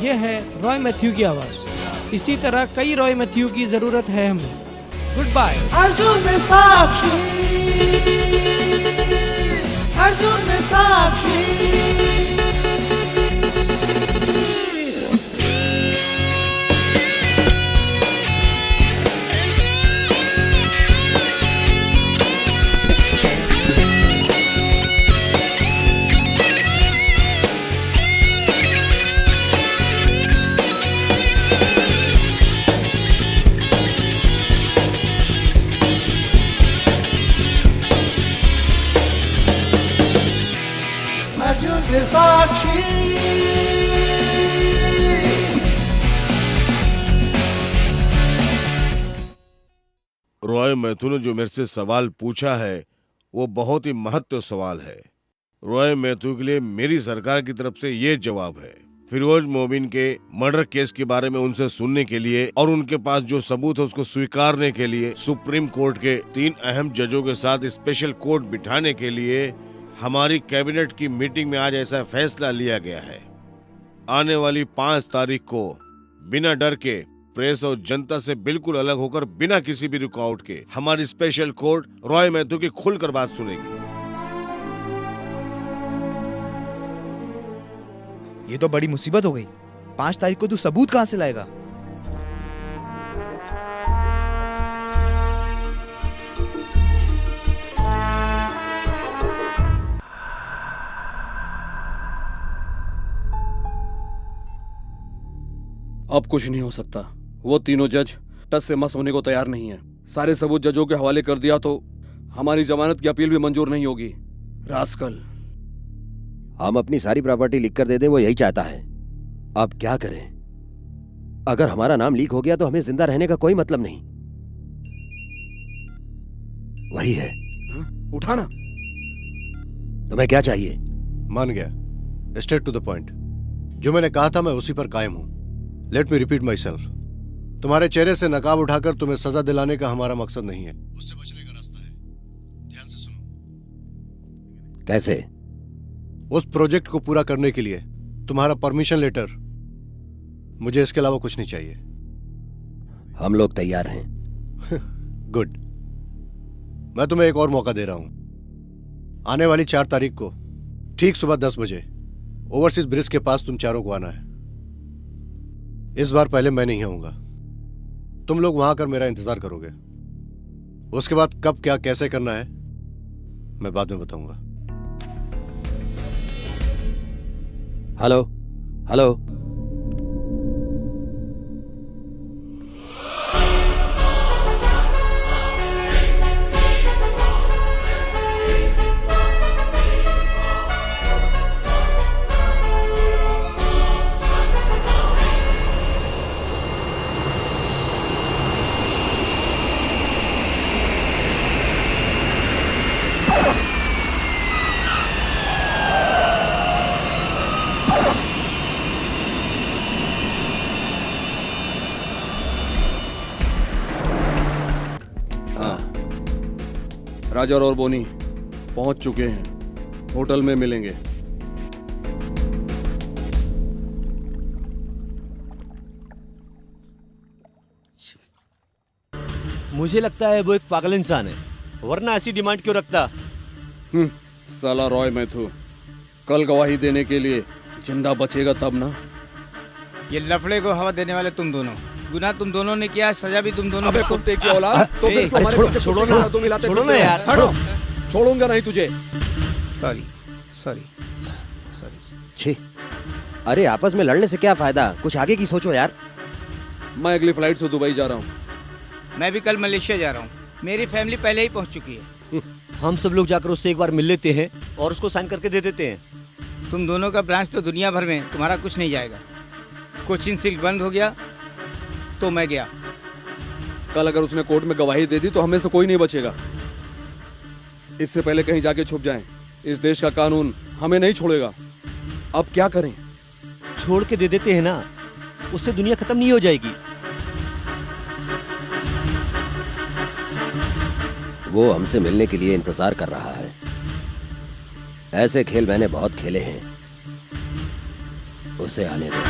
ये है रॉय मैथ्यू की आवाज़। इसी तरह कई रॉय मैथ्यू की ज़रूरत है हमें। Good bye. अर्जुन में साक्षी, अर्जुन में साक्षी। साक्षी। रॉय मैथ्यू ने जो मेरे से सवाल पूछा है वो बहुत ही महत्वपूर्ण सवाल है। रॉय मैथ्यू के लिए मेरी सरकार की तरफ से ये जवाब है। फिरोज मोमिन के मर्डर केस के बारे में उनसे सुनने के लिए और उनके पास जो सबूत है उसको स्वीकारने के लिए सुप्रीम कोर्ट के 3 अहम जजों के साथ स्पेशल कोर्ट बिठाने के लिए हमारी कैबिनेट की मीटिंग में आज ऐसा फैसला लिया गया है। आने वाली 5 तारीख को बिना डर के प्रेस और जनता से बिल्कुल अलग होकर बिना किसी भी रुकावट के हमारी स्पेशल कोर्ट रॉय मैथ्यू की खुलकर बात सुनेगी। ये तो बड़ी मुसीबत हो गई। 5 तारीख को तू सबूत कहां से लाएगा? अब कुछ नहीं हो सकता। वो तीनों जज टस से मस होने को तैयार नहीं है। सारे सबूत जजों के हवाले कर दिया तो हमारी जमानत की अपील भी मंजूर नहीं होगी। रास्कल। हम अपनी सारी प्रॉपर्टी लिख कर दे दे, वो यही चाहता है। अब क्या करें? अगर हमारा नाम लीक हो गया तो हमें जिंदा रहने का कोई मतलब नहीं। वही है। उठाना। तुम्हें क्या चाहिए? मान गया, स्ट्रेट टू द पॉइंट। जो मैंने कहा था मैं उसी पर कायम हूं। Let me repeat my self. तुम्हारे चेहरे से नकाब उठाकर तुम्हें सजा दिलाने का हमारा मकसद नहीं है। उससे बचने का रास्ता है। ध्यान से सुनो। कैसे? उस प्रोजेक्ट को पूरा करने के लिए तुम्हारा परमिशन लेटर, मुझे इसके अलावा कुछ नहीं चाहिए। हम लोग तैयार हैं। गुड। मैं तुम्हें एक और मौका दे रहा हूं। आने वाली 4 तारीख को ठीक सुबह 10 बजे ओवरसीज ब्रिज के पास तुम चारों को आना है। इस बार पहले मैं नहीं आऊंगा। तुम लोग वहां आकर मेरा इंतजार करोगे। उसके बाद कब क्या कैसे करना है मैं बाद में बताऊंगा। Hello hello. राजा और बोनी पहुंच चुके हैं। होटल में मिलेंगे। मुझे लगता है वो एक पागल इंसान है, वरना ऐसी डिमांड क्यों रखता? साला रॉय मैथ्यू कल गवाही देने के लिए जिंदा बचेगा तब ना। ये लफड़े को हवा देने वाले तुम दोनों, गुनाह तुम दोनों ने किया, सजा भी तुम दोनों। अबे कुत्ते की औलाद, तो फिर तुम्हारे पीछे छोड़ो ना, छोड़ो ना यार, छोड़ो। छोड़ूंगा नहीं तुझे। सॉरी सॉरी छी। अरे आपस में लड़ने से क्या फायदा? कुछ आगे की सोचो यार। मैं अगली फ्लाइट से दुबई जा रहा हूँ। मैं भी कल मलेशिया जा रहा हूँ। मेरी फैमिली पहले ही पहुँच चुकी है। हम सब लोग जाकर उससे एक बार मिल लेते हैं और उसको साइन करके दे देते हैं। तुम दोनों का ब्रांच तो दुनिया भर में, तुम्हारा कुछ नहीं जाएगा। कोचिन सिल्क बंद हो गया तो मैं गया। कल अगर उसने कोर्ट में गवाही दे दी तो हमें से कोई नहीं बचेगा। इससे पहले कहीं जाके छुप जाएं। इस देश का कानून हमें नहीं छोड़ेगा। अब क्या करें? छोड़ के दे देते हैं ना, उससे दुनिया खत्म नहीं हो जाएगी। वो हमसे मिलने के लिए इंतजार कर रहा है। ऐसे खेल मैंने बहुत खेले हैं। उसे आने दो।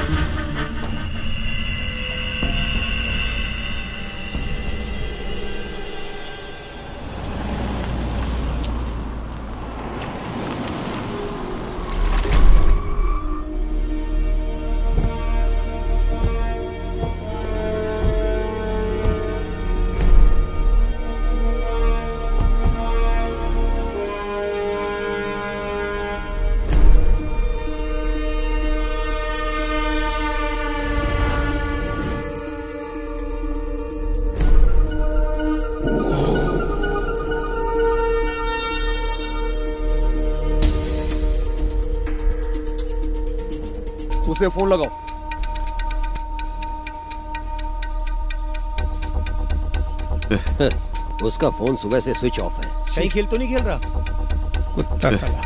उसे फोन लगाओ। उसका फोन सुबह से स्विच ऑफ है। कहीं खेल तो नहीं खेल रहा? कुत्ता साला।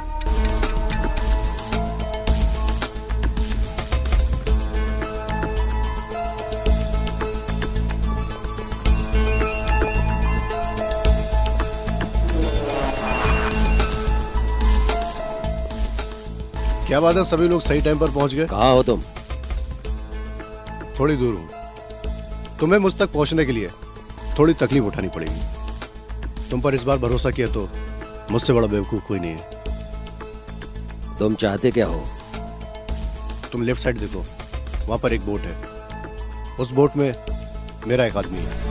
क्या बात है, सभी लोग सही टाइम पर पहुंच गए? कहाँ हो तुम? थोड़ी दूर हूँ। तुम्हें मुझ तक पहुंचने के लिए थोड़ी तकलीफ उठानी पड़ेगी। तुम पर इस बार भरोसा किया तो मुझसे बड़ा बेवकूफ कोई नहीं है। तुम चाहते क्या हो? तुम लेफ्ट साइड देखो, वहां पर एक बोट है। उस बोट में मेरा एक आदमी है।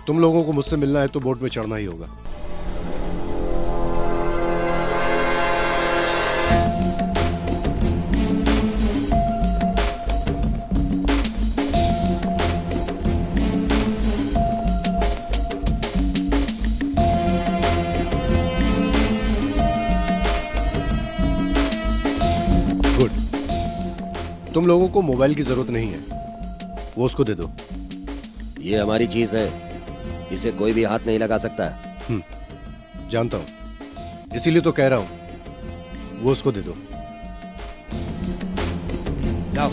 तुम लोगों को मुझसे मिलना है तो बोट में चढ़ना ही होगा। गुड। तुम लोगों को मोबाइल की जरूरत नहीं है, वो उसको दे दो। ये हमारी चीज है, इसे कोई भी हाथ नहीं लगा सकता। जानता हूं, इसीलिए तो कह रहा हूं, वो उसको दे दो। जाओ।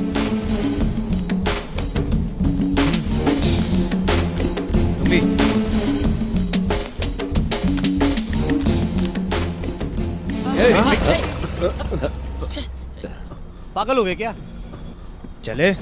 तुम भी। पागल हो गए क्या? चले।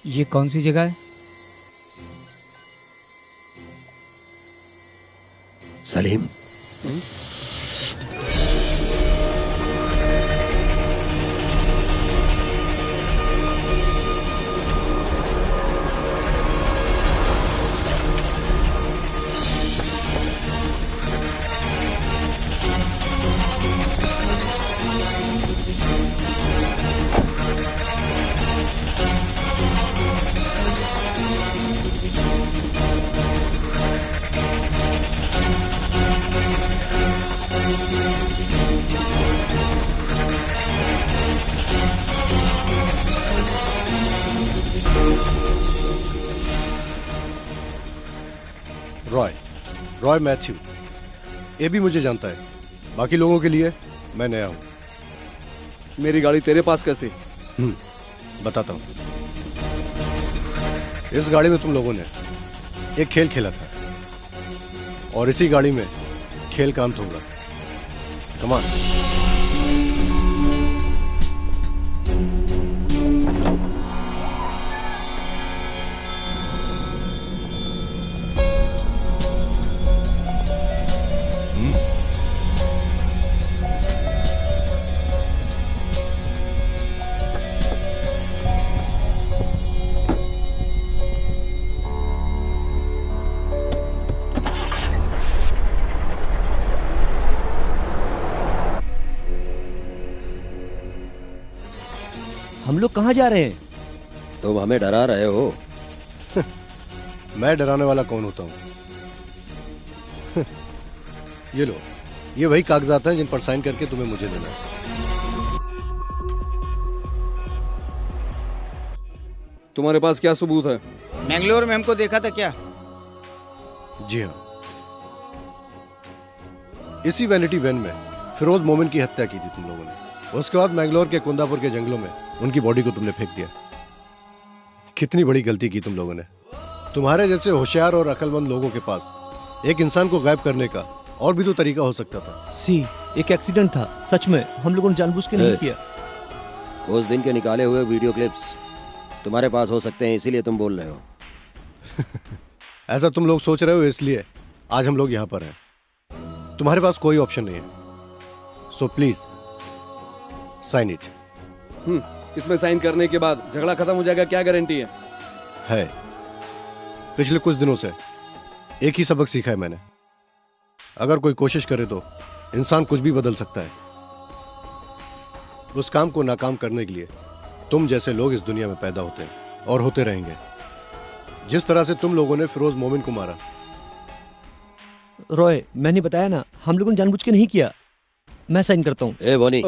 ये कौन सी जगह है? सलीम। रॉय मैथ्यू, ये भी मुझे जानता है। बाकी लोगों के लिए मैं नया हूं। मेरी गाड़ी तेरे पास कैसे? बताता हूं। इस गाड़ी में तुम लोगों ने एक खेल खेला था और इसी गाड़ी में खेल का अंत होगा। कमान। हम लोग कहाँ जा रहे हैं? तुम हमें डरा रहे हो। मैं डराने वाला कौन होता हूँ? ये लो, ये वही कागजात हैं जिन पर साइन करके तुम्हें मुझे देना है। तुम्हारे पास क्या सबूत है? मैंगलोर में हमको देखा था क्या? जी हाँ, इसी वैनिटी वैन में फिरोज मोमिन की हत्या की थी तुम लोगों ने। उसके बाद मैंगलोर के कुंदापुर के जंगलों में उनकी बॉडी को तुमने फेंक दिया। कितनी बड़ी गलती की तुम लोगों ने। तुम्हारे जैसे होशियार और अक्लमंद लोगों के पास एक इंसान को गायब करने का और भी तो तरीका हो सकता था। एक एक्सीडेंट था, सच में हम लोगों ने जानबूझ के नहीं किया। उस दिन के निकाले हुए वीडियो क्लिप्स तुम्हारे पास हो सकते हैं, इसीलिए तुम बोल रहे हो। ऐसा तुम लोग सोच रहे हो इसलिए आज हम लोग यहाँ पर हैं। तुम्हारे पास कोई ऑप्शन नहीं है, सो प्लीज साइन इट। इसमें साइन करने के बाद झगड़ा खत्म हो जाएगा, क्या गारंटी है? पिछले कुछ दिनों से एक ही सबक सीखा है मैंने, अगर कोई कोशिश करे तो इंसान कुछ भी बदल सकता है। उस काम को नाकाम करने के लिए तुम जैसे लोग इस दुनिया में पैदा होते हैं और होते रहेंगे। जिस तरह से तुम लोगों ने फिरोज मोमिन को मारा। रॉय, मैंने बताया ना, हम लोगों ने जानबूझ के नहीं किया। मैं साइन करता हूँ। ए बोनी,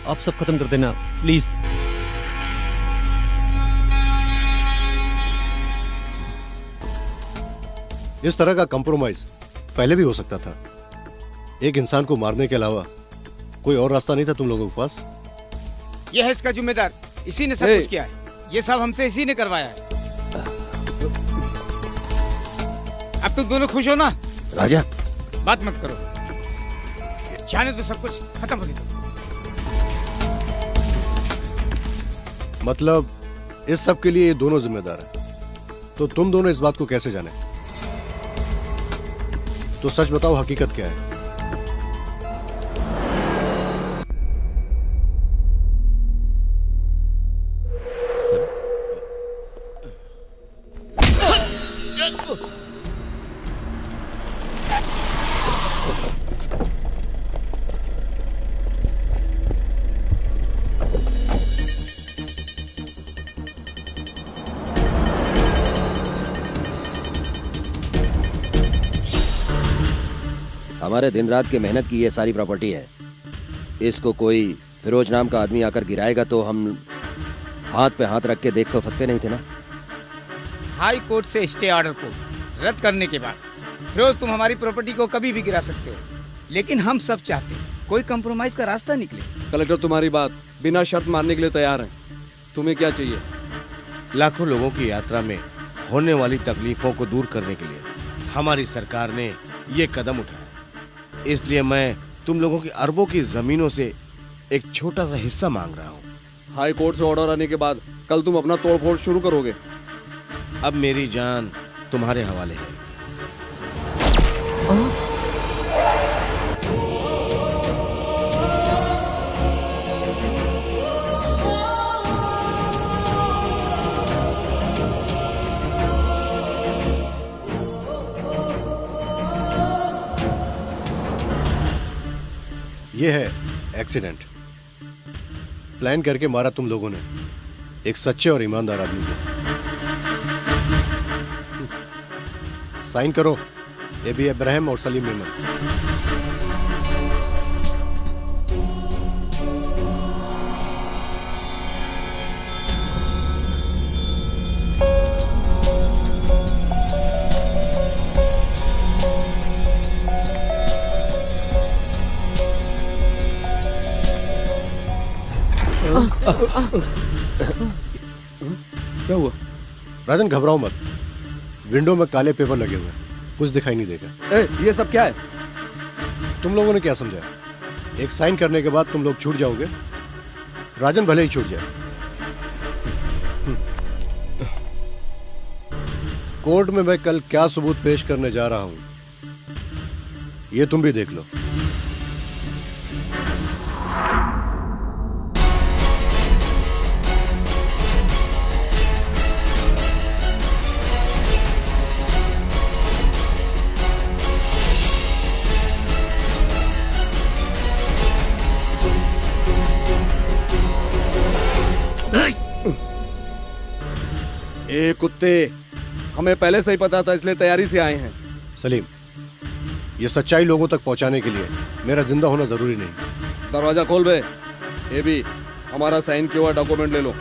आप सब खत्म कर देना प्लीज। इस तरह का कंप्रोमाइज पहले भी हो सकता था। एक इंसान को मारने के अलावा कोई और रास्ता नहीं था तुम लोगों के पास। यह है इसका जिम्मेदार, इसी ने सब कुछ किया है। ये सब हमसे इसी ने करवाया है। अब तुम दोनों खुश हो ना? राजा, बात मत करो, जाने तो सब कुछ खत्म हो गया। मतलब इस सब के लिए ये दोनों जिम्मेदार हैं। तो तुम दोनों इस बात को कैसे जाने? तो सच बताओ, हकीकत क्या है? हमारे दिन रात की मेहनत की ये सारी प्रॉपर्टी है। इसको कोई फिरोज नाम का आदमी आकर गिराएगा तो हम हाथ पे हाथ रख के देख तो सकते नहीं थे ना। हाई कोर्ट से स्टे ऑर्डर को रद्द करने के बाद फिरोज तुम हमारी प्रॉपर्टी को कभी भी गिरा सकते हो, लेकिन हम सब चाहते हैं कोई कंप्रोमाइज का रास्ता निकले। कलेक्टर तुम्हारी बात बिना शर्त मानने के लिए तैयार है। तुम्हें क्या चाहिए? लाखों लोगों की यात्रा में होने वाली तकलीफों को दूर करने के लिए हमारी सरकार ने ये कदम उठाया। इसलिए मैं तुम लोगों की अरबों की जमीनों से एक छोटा सा हिस्सा मांग रहा हूँ। हाई कोर्ट से ऑर्डर आने के बाद कल तुम अपना तोड़फोड़ शुरू करोगे। अब मेरी जान तुम्हारे हवाले है। ये है एक्सीडेंट। प्लान करके मारा तुम लोगों ने एक सच्चे और ईमानदार आदमी को। साइन करो, ये भी इब्राहिम और सलीम मेमन। क्या हुआ? राजन घबराओ मत, विंडो में काले पेपर लगे हुए हैं, कुछ दिखाई नहीं देगा। ये सब क्या है? तुम लोगों ने क्या समझा? एक साइन करने के बाद तुम लोग छूट जाओगे? राजन भले ही छूट जाए। कोर्ट में मैं कल क्या सबूत पेश करने जा रहा हूं, ये तुम भी देख लो। ए कुत्ते, हमें पहले से ही पता था, इसलिए तैयारी से आए हैं। सलीम, ये सच्चाई लोगों तक पहुंचाने के लिए मेरा जिंदा होना जरूरी नहीं। दरवाजा खोल बे। ये भी हमारा साइन किया हुआ डॉक्यूमेंट ले लो।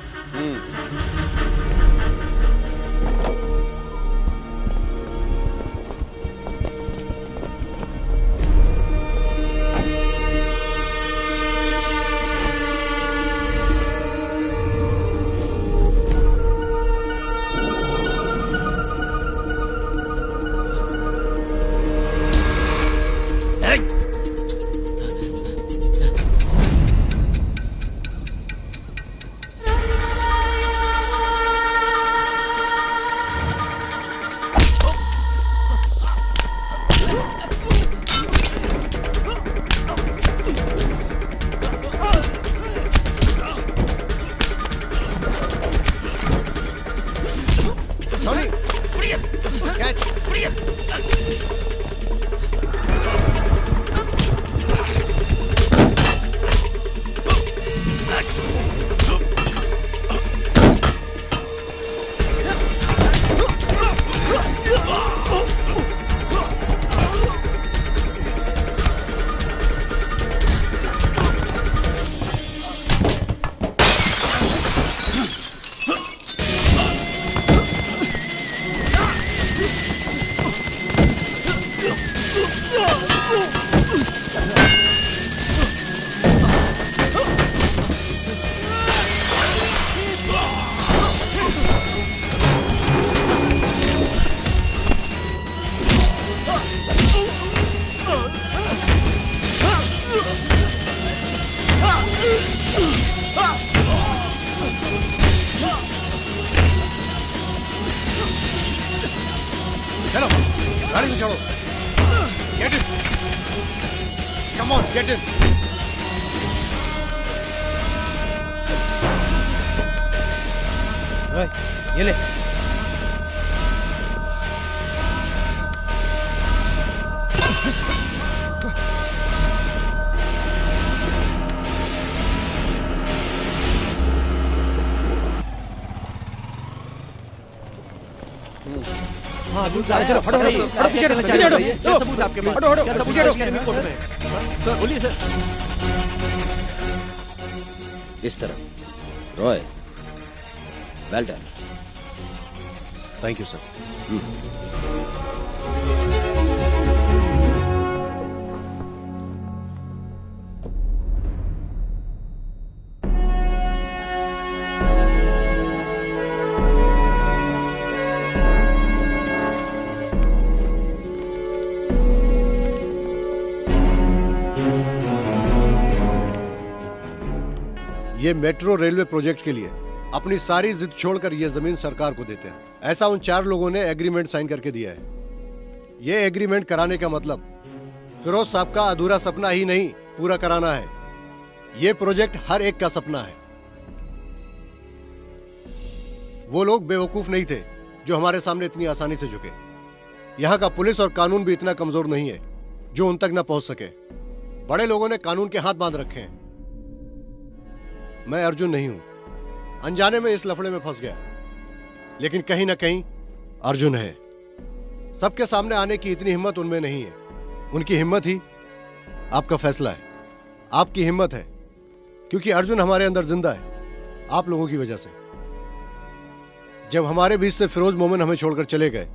चलो गाड़ी में चढ़ो। Get in. Come on, get in. ये ले। हाँ, चलो चलो हटो हटो हटो पीछे हटो पीछे हटो क्या सबूत आपके पास? हटो हटो क्या सबूत पीछे हटो है रिपोर्ट में? सर बोलिए सर। इस तरह Roy, well done. Thank you sir. ये मेट्रो रेलवे प्रोजेक्ट के लिए अपनी सारी जिद छोड़कर ये जमीन सरकार को देते हैं। ऐसा उन 4 लोगों ने एग्रीमेंट साइन करके दिया है। ये एग्रीमेंट कराने का मतलब फिरोज साहब का अधूरा सपना ही नहीं, पूरा कराना है। ये प्रोजेक्ट हर एक का सपना है। वो लोग बेवकूफ नहीं थे जो हमारे सामने इतनी आसानी से झुके। यहाँ का पुलिस और कानून भी इतना कमजोर नहीं है जो उन तक ना पहुंच सके। बड़े लोगों ने कानून के हाथ बांध रखे हैं। मैं अर्जुन नहीं हूं, अनजाने में इस लफड़े में फंस गया, लेकिन कहीं ना कहीं अर्जुन है। सबके सामने आने की इतनी हिम्मत उनमें नहीं है। उनकी हिम्मत ही आपका फैसला है। आपकी हिम्मत है क्योंकि अर्जुन हमारे अंदर जिंदा है, आप लोगों की वजह से। जब हमारे बीच से फिरोज मोमिन हमें छोड़कर चले गए,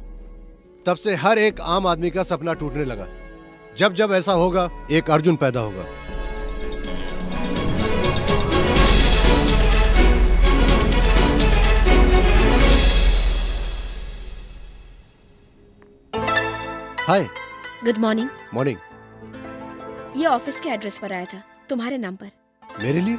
तब से हर एक आम आदमी का सपना टूटने लगा। जब जब ऐसा होगा, एक अर्जुन पैदा होगा। हाय। Good morning. मॉर्निंग। ये ऑफिस के एड्रेस पर आया था, तुम्हारे नाम पर। मेरे लिए?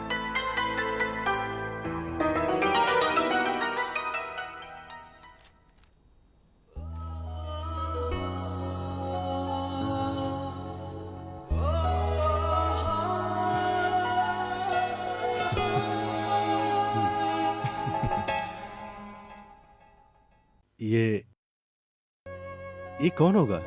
ये कौन होगा?